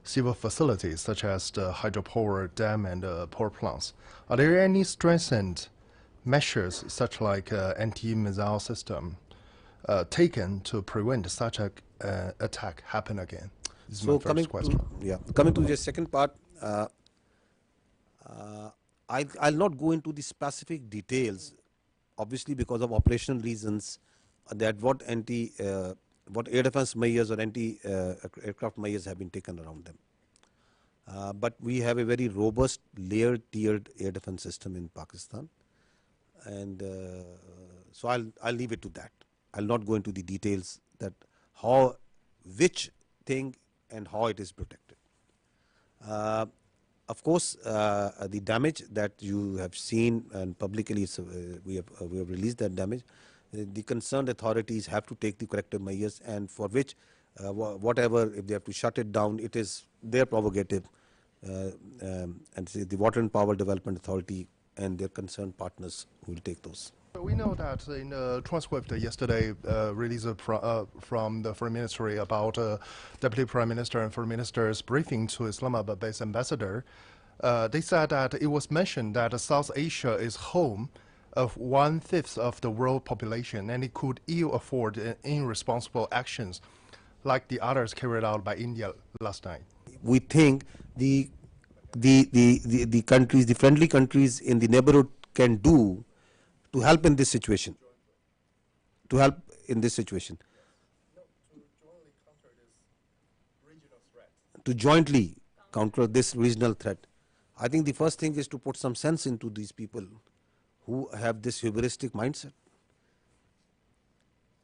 civil facilities such as the hydropower dam and power plants. Are there any strengthened measures such like anti-missile system taken to prevent such a attack happen again? This is my first question. Coming to the second part, I'll not go into the specific details, obviously because of operational reasons, that what air defense measures or anti-aircraft measures have been taken around them. But we have a very robust layered tiered air defense system in Pakistan, and so I'll leave it to that. I'll not go into the details that which thing and how it is protected. Of course, the damage that you have seen, and publicly we have released that damage. The concerned authorities have to take the corrective measures, and for which whatever, if they have to shut it down, it is their prerogative, and the Water and Power Development Authority and their concerned partners will take those. We know that in the transcript yesterday released from the Foreign Ministry about Deputy Prime Minister and Foreign Minister's briefing to Islamabad-based ambassador, they said that it was mentioned that South Asia is home of 1/5 of the world population, and it could ill afford irresponsible actions like the others carried out by India last night. We think the countries, the friendly countries in the neighborhood can do to help in this situation. To jointly counter this regional threat. I think the first thing is to put some sense into these people who have this hubristic mindset.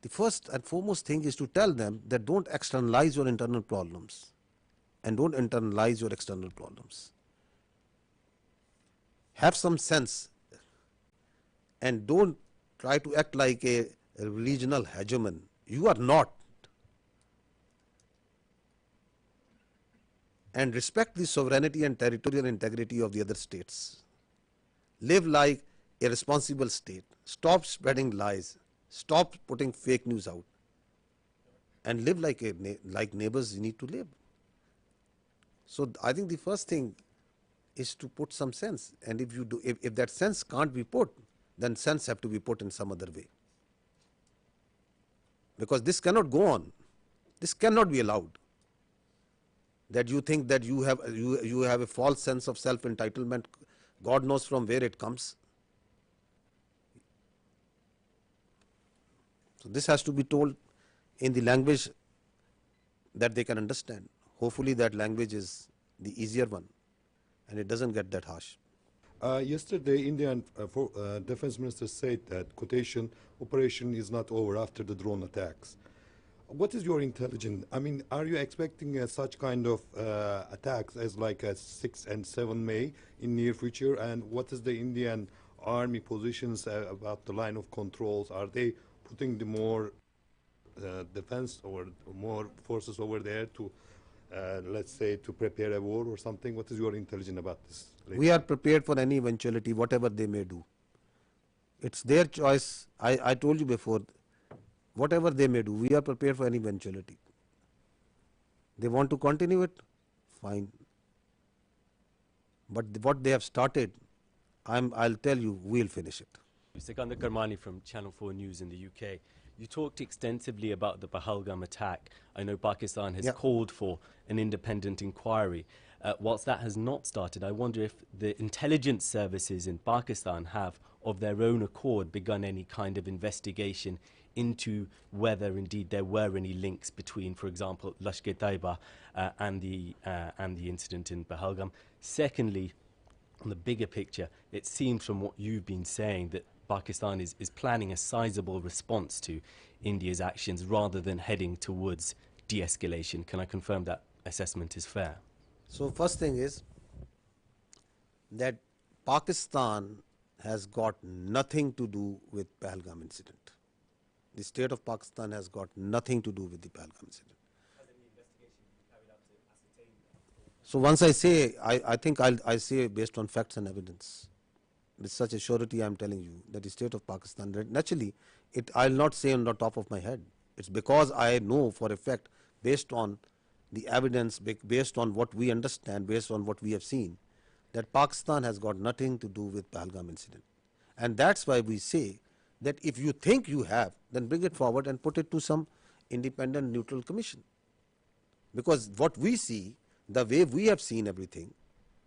The first and foremost thing is to tell them that don't externalize your internal problems and don't internalize your external problems. Have some sense and don't try to act like a regional hegemon. You are not. And respect the sovereignty and territorial integrity of the other states. Live like a responsible state. Stop spreading lies. Stop putting fake news out. And live like neighbors you need to live. So I think the first thing is to put some sense. And if that sense can't be put, then sense have to be put in some other way. Because this cannot go on. This cannot be allowed. That you think that you have a false sense of self-entitlement, God knows from where it comes. So this has to be told in the language that they can understand. Hopefully that language is the easier one and it doesn't get that harsh. Yesterday, Indian Defense Minister said that quotation operation is not over after the drone attacks. What is your intelligence? I mean, are you expecting such kind of attacks as like a 6 and 7 May in near future? And what is the Indian army positions about the line of controls? Are they putting the more defense or more forces over there to, let's say, to prepare a war or something? What is your intelligence about this? We are prepared for any eventuality, whatever they may do. It's their choice. I told you before, whatever they may do, we are prepared for any eventuality. They want to continue it, fine. But what they have started, I'll tell you, we'll finish it. Sikandar Karmani from Channel 4 News in the UK. You talked extensively about the Pahalgam attack. I know Pakistan has called for an independent inquiry. Whilst that has not started, I wonder if the intelligence services in Pakistan have, of their own accord, begun any kind of investigation into whether indeed there were any links between, for example, Lashkar-e-Taiba and the incident in Pahalgam. Secondly, on the bigger picture, it seems from what you've been saying that Pakistan is planning a sizable response to India's actions rather than heading towards de-escalation. Can I confirm that assessment is fair? So first thing is that Pakistan has got nothing to do with Pahalgam incident. The state of Pakistan has got nothing to do with the Pahalgam incident. So once I say, I think I say based on facts and evidence. With such a surety I am telling you that the state of Pakistan, naturally, I'll not say on the top of my head. It's because I know for a fact, based on the evidence, based on what we understand, based on what we have seen, that Pakistan has got nothing to do with Pahalgam incident. And that's why we say that if you think you have, then bring it forward and put it to some independent neutral commission. Because what we see, the way we have seen everything,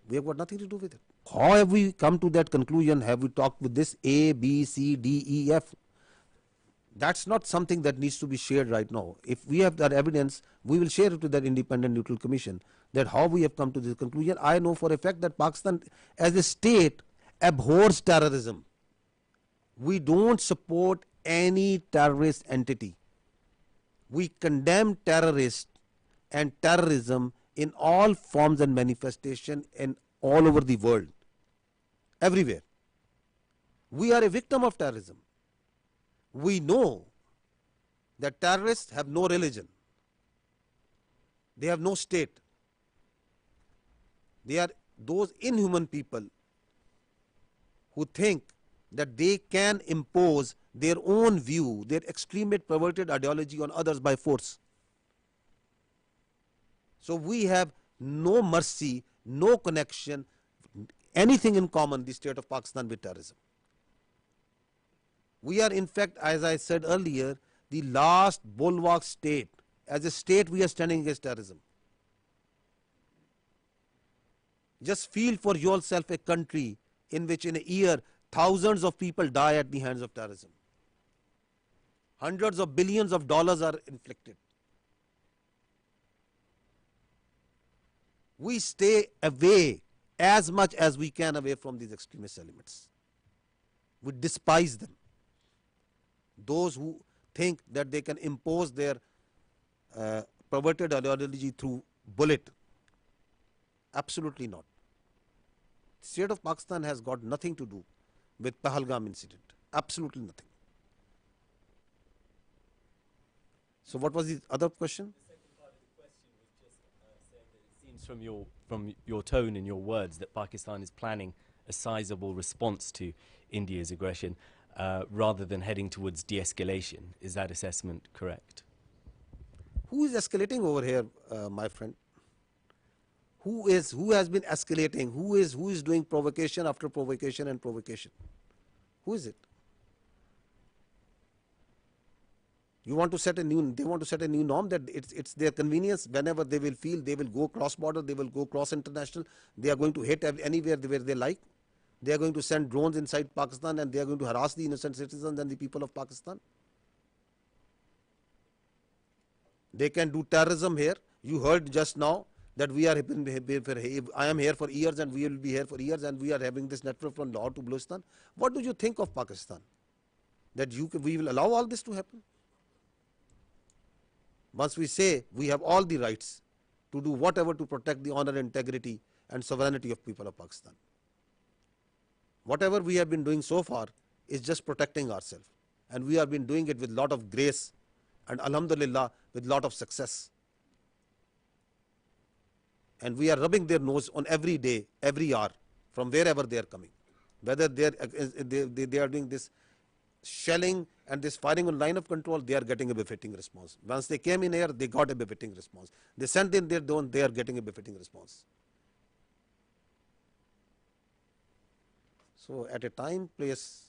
we have got nothing to do with it. How have we come to that conclusion? Have we talked with this A, B, C, D, E, F? That's not something that needs to be shared right now. If we have that evidence, we will share it to that independent neutral commission, that how we have come to this conclusion. I know for a fact that Pakistan as a state abhors terrorism. We don't support any terrorist entity. We condemn terrorists and terrorism in all forms and manifestation in all over the world, everywhere. We are a victim of terrorism. We know that terrorists have no religion. They have no state. They are those inhuman people who think that they can impose their own view, their extremist perverted ideology on others by force. So we have no mercy, no connection, anything in common, the state of Pakistan, with terrorism. We are in fact, as I said earlier, the last bulwark state. As a state, we are standing against terrorism. Just feel for yourself a country in which in a year thousands of people die at the hands of terrorism. Hundreds of billions of dollars are inflicted. We stay away as much as we can away from these extremist elements. We despise them. Those who think that they can impose their perverted ideology through bullet. Absolutely not. The state of Pakistan has got nothing to do with Pahalgam incident. Absolutely nothing. So what was the other question? The second part of the question was just saying that it seems from your tone and your words that Pakistan is planning a sizable response to India's aggression rather than heading towards de-escalation. Is that assessment correct? Who is escalating over here, my friend? Who has been escalating? Who is doing provocation after provocation and provocation? Who is it? You want to set a new, they want to set a new norm that it's their convenience. Whenever they will feel, they will go cross border, they will go cross international. They are going to hit anywhere where they like. They are going to send drones inside Pakistan and they are going to harass the innocent citizens and the people of Pakistan. They can do terrorism here. You heard just now that we are I am here for years and we will be here for years and we are having this network from Lahore to Baluchistan. What do you think of Pakistan? That we will allow all this to happen? Once we say we have all the rights to do whatever to protect the honor, integrity and sovereignty of people of Pakistan. Whatever we have been doing so far is just protecting ourselves, and we have been doing it with lot of grace and alhamdulillah with lot of success. And we are rubbing their nose on every day, every hour, from wherever they are coming. Whether they are doing this shelling and this firing on line of control, they are getting a befitting response. Once they came in here, they got a befitting response. They sent in their drone, they are getting a befitting response. So at a time, place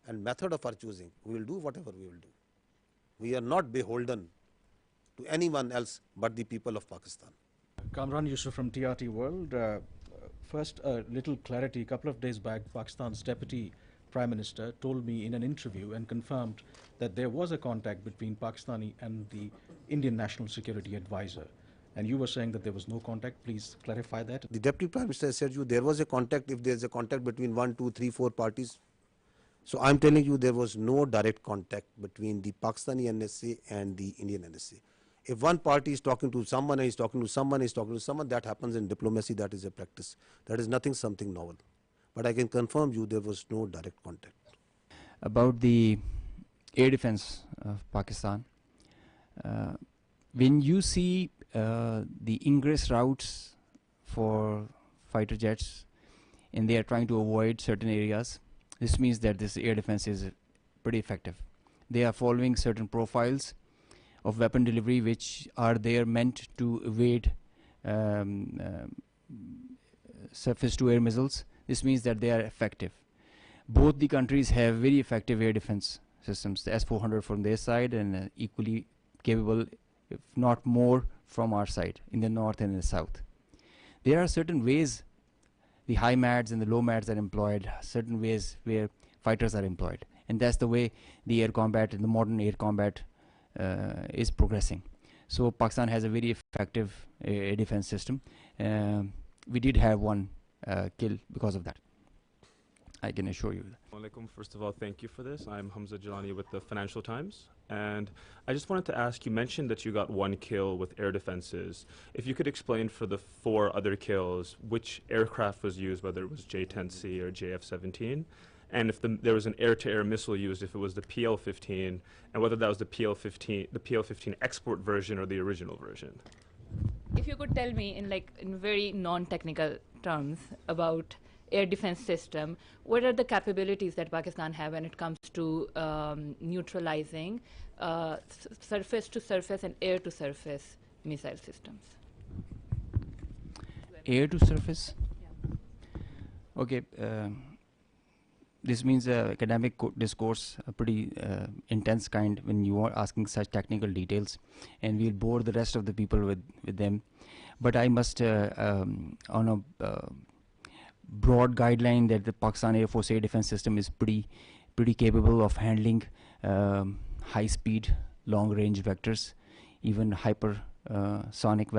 and method of our choosing, we will do whatever we will do. We are not beholden to anyone else but the people of Pakistan. Kamran Yusuf from TRT World. First, a little clarity. A couple of days back, Pakistan's Deputy Prime Minister told me in an interview and confirmed that there was a contact between Pakistani and the Indian National Security Advisor. And you were saying that there was no contact. Please clarify that. The Deputy Prime Minister said you there was a contact. If there is a contact between 1, 2, 3, 4 parties. So I am telling you there was no direct contact between the Pakistani NSA and the Indian NSA. If one party is talking to someone and is talking to someone, is talking to someone, that happens in diplomacy. That is a practice. That is nothing something novel. But I can confirm you there was no direct contact. About the air defense of Pakistan, when you see the ingress routes for fighter jets and they are trying to avoid certain areas, this means that this air defense is pretty effective. They are following certain profiles of weapon delivery which are there meant to evade surface to air missiles. This means that they are effective. Both the countries have very effective air defense systems, the S-400 from their side and equally capable, if not more, from our side in the north and in the south. There are certain ways the high MADs and the low MADs are employed, certain ways where fighters are employed, and that's the way the air combat and the modern air combat is progressing. So Pakistan has a very effective air defense system. We did have one kill because of that, I can assure you. First of all, thank you for this. I'm Hamza Jalani with the Financial Times, and I just wanted to ask, you mentioned that you got one kill with air defenses. If you could explain for the 4 other kills which aircraft was used, whether it was J-10C or JF-17, and if there was an air-to-air missile used, if it was the PL-15, and whether that was the PL-15 export version or the original version. If you could tell me in very non-technical terms about air defense system, what are the capabilities that Pakistan have when it comes to neutralizing surface to surface and air to surface missile systems? Air to surface? Yeah. Okay. This means academic discourse, a pretty intense kind when you are asking such technical details, and we'll bore the rest of the people with them. But I must, on a broad guideline, that the Pakistan Air Force air defense system is pretty capable of handling high-speed, long-range vectors, even hypersonic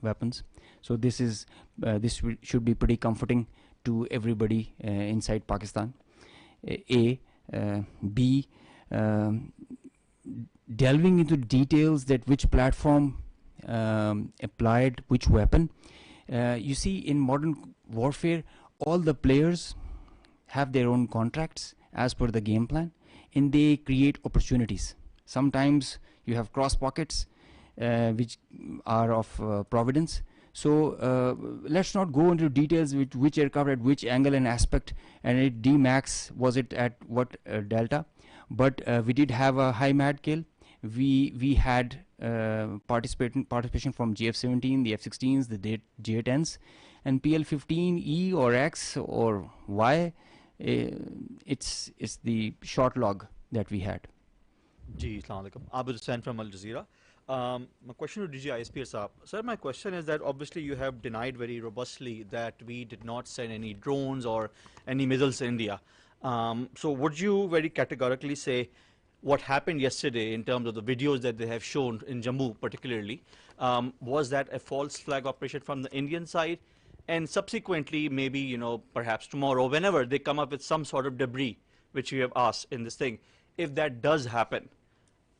weapons. So this should be pretty comforting to everybody inside Pakistan. B, delving into details that which platform applied which weapon. You see, in modern warfare, all the players have their own contracts as per the game plan, and they create opportunities. Sometimes you have cross pockets which are of providence. So let's not go into details with which aircraft at which angle and aspect, and at D max was it at what delta. But we did have a high MAD kill. We had participation from JF-17, the F-16s, the J-10s, and PL-15E or X or Y. It's the short log that we had. Ji, Assalamu alaikum. Abid Hussain from Al Jazeera. My question to DG ISP Saab. Sir, my question is that obviously you have denied very robustly that we did not send any drones or any missiles to India. So would you very categorically say what happened yesterday in terms of the videos that they have shown in Jammu particularly, was that a false flag operation from the Indian side? And subsequently, maybe, you know, perhaps tomorrow, whenever they come up with some sort of debris, which you have asked in this thing, if that does happen,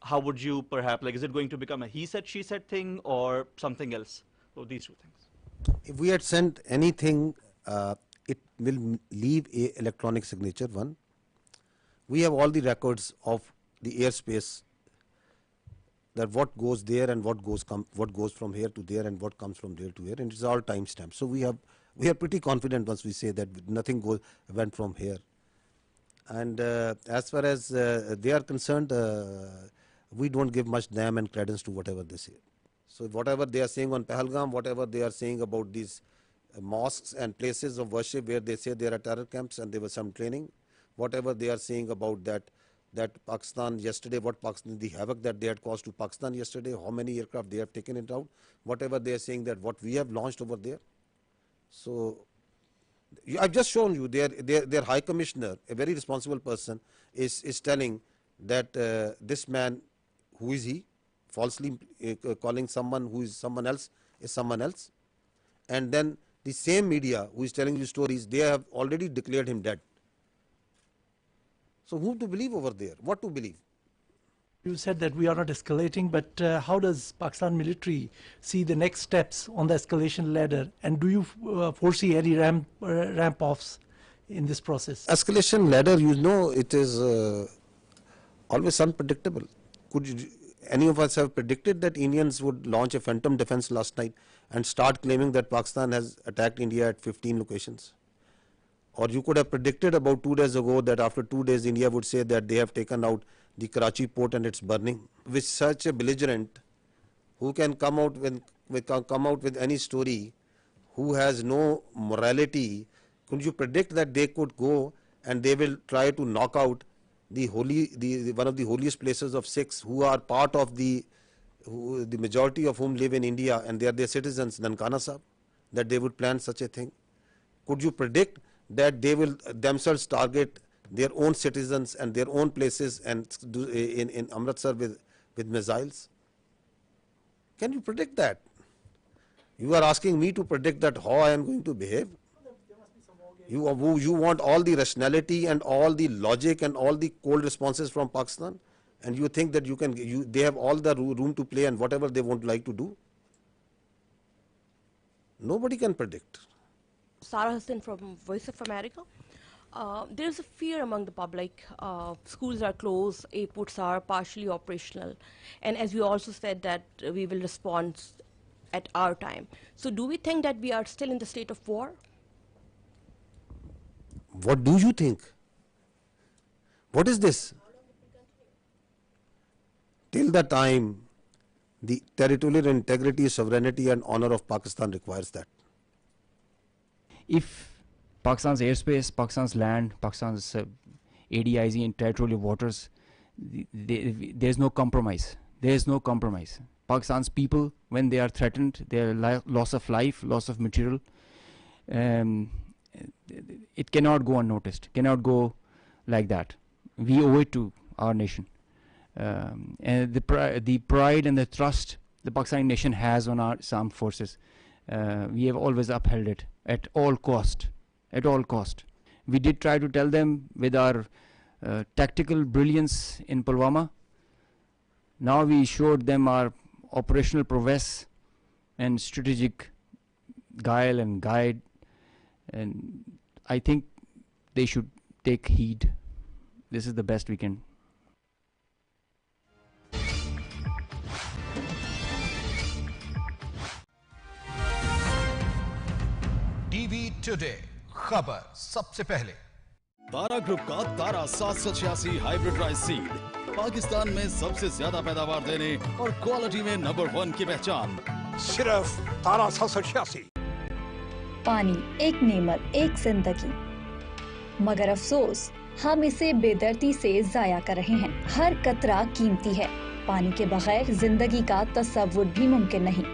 how would you perhaps, like, is it going to become a he said, she said thing or something else? So these two things. If we had sent anything, it will leave a electronic signature, one. We have all the records of the airspace, that what goes there and what goes from here to there and what comes from there to here, and it's all timestamped. So we are pretty confident once we say that nothing went from here. And as far as they are concerned, we don't give much damn and credence to whatever they say. So whatever they are saying on Pahalgam, whatever they are saying about these mosques and places of worship where they say there are terror camps and there was some training, whatever they are saying about that Pakistan yesterday, the havoc that they had caused to Pakistan yesterday, how many aircraft they have taken it out, whatever they are saying that what we have launched over there. So I've just shown you their High Commissioner, a very responsible person, is telling that this man, who is he, falsely calling someone who is someone else is someone else, and then the same media who is telling you stories, they have already declared him dead. So who to believe over there? What to believe? You said that we are not escalating, but how does Pakistan military see the next steps on the escalation ladder, and do you foresee any ramp-offs in this process? Escalation ladder, you know, it is always unpredictable. Could any of us have predicted that Indians would launch a phantom defense last night and start claiming that Pakistan has attacked India at 15 locations? Or you could have predicted about 2 days ago that after 2 days India would say that they have taken out the Karachi port and it's burning. With such a belligerent who can come out with any story, who has no morality, could you predict that they could go and they will try to knock out the one of the holiest places of Sikhs who are part of the majority of whom live in India and they are their citizens, Nankana Sahib, that they would plan such a thing? Could you predict that they will themselves target their own citizens and their own places and do in Amritsar with missiles? Can you predict that? You are asking me to predict that how I am going to behave? You want all the rationality and all the logic and all the cold responses from Pakistan, and you think that they have all the room to play and whatever they want like to do? Nobody can predict. Sarah Hassan from Voice of America. There's a fear among the public. Schools are closed, airports are partially operational, and as you also said that we will respond at our time. So do we think that we are still in the state of war? What do you think? What is this? Till the time the territorial integrity, sovereignty and honor of Pakistan requires that. If Pakistan's airspace, Pakistan's land, Pakistan's ADIZ and territorial waters, there is no compromise. There is no compromise. Pakistan's people, when they are threatened, their loss of life, loss of material, it cannot go unnoticed, cannot go like that. We owe it to our nation. And the pride and the trust the Pakistani nation has on our armed forces, we have always upheld it at all cost. At all cost. We did try to tell them with our tactical brilliance in Pulwama. Now we showed them our operational prowess and strategic guile and guide, and I think they should take heed. This is the best we can. TV today खबर सबसे पहले। तारा group का तारा 786 hybrid rice seed Pakistan में सबसे ज्यादा पैदावार देने और क्वालिटी में नंबर 1 की पहचान सिर्फ तारा 786। पानी एक नेमत, एक जिंदगी, मगर अफसोस हम इसे बेदर्दी से जाया कर रहे हैं। हर कतरा कीमती है। पानी के बगैर जिंदगी का तसव्वुर भी मुमकिन नहीं।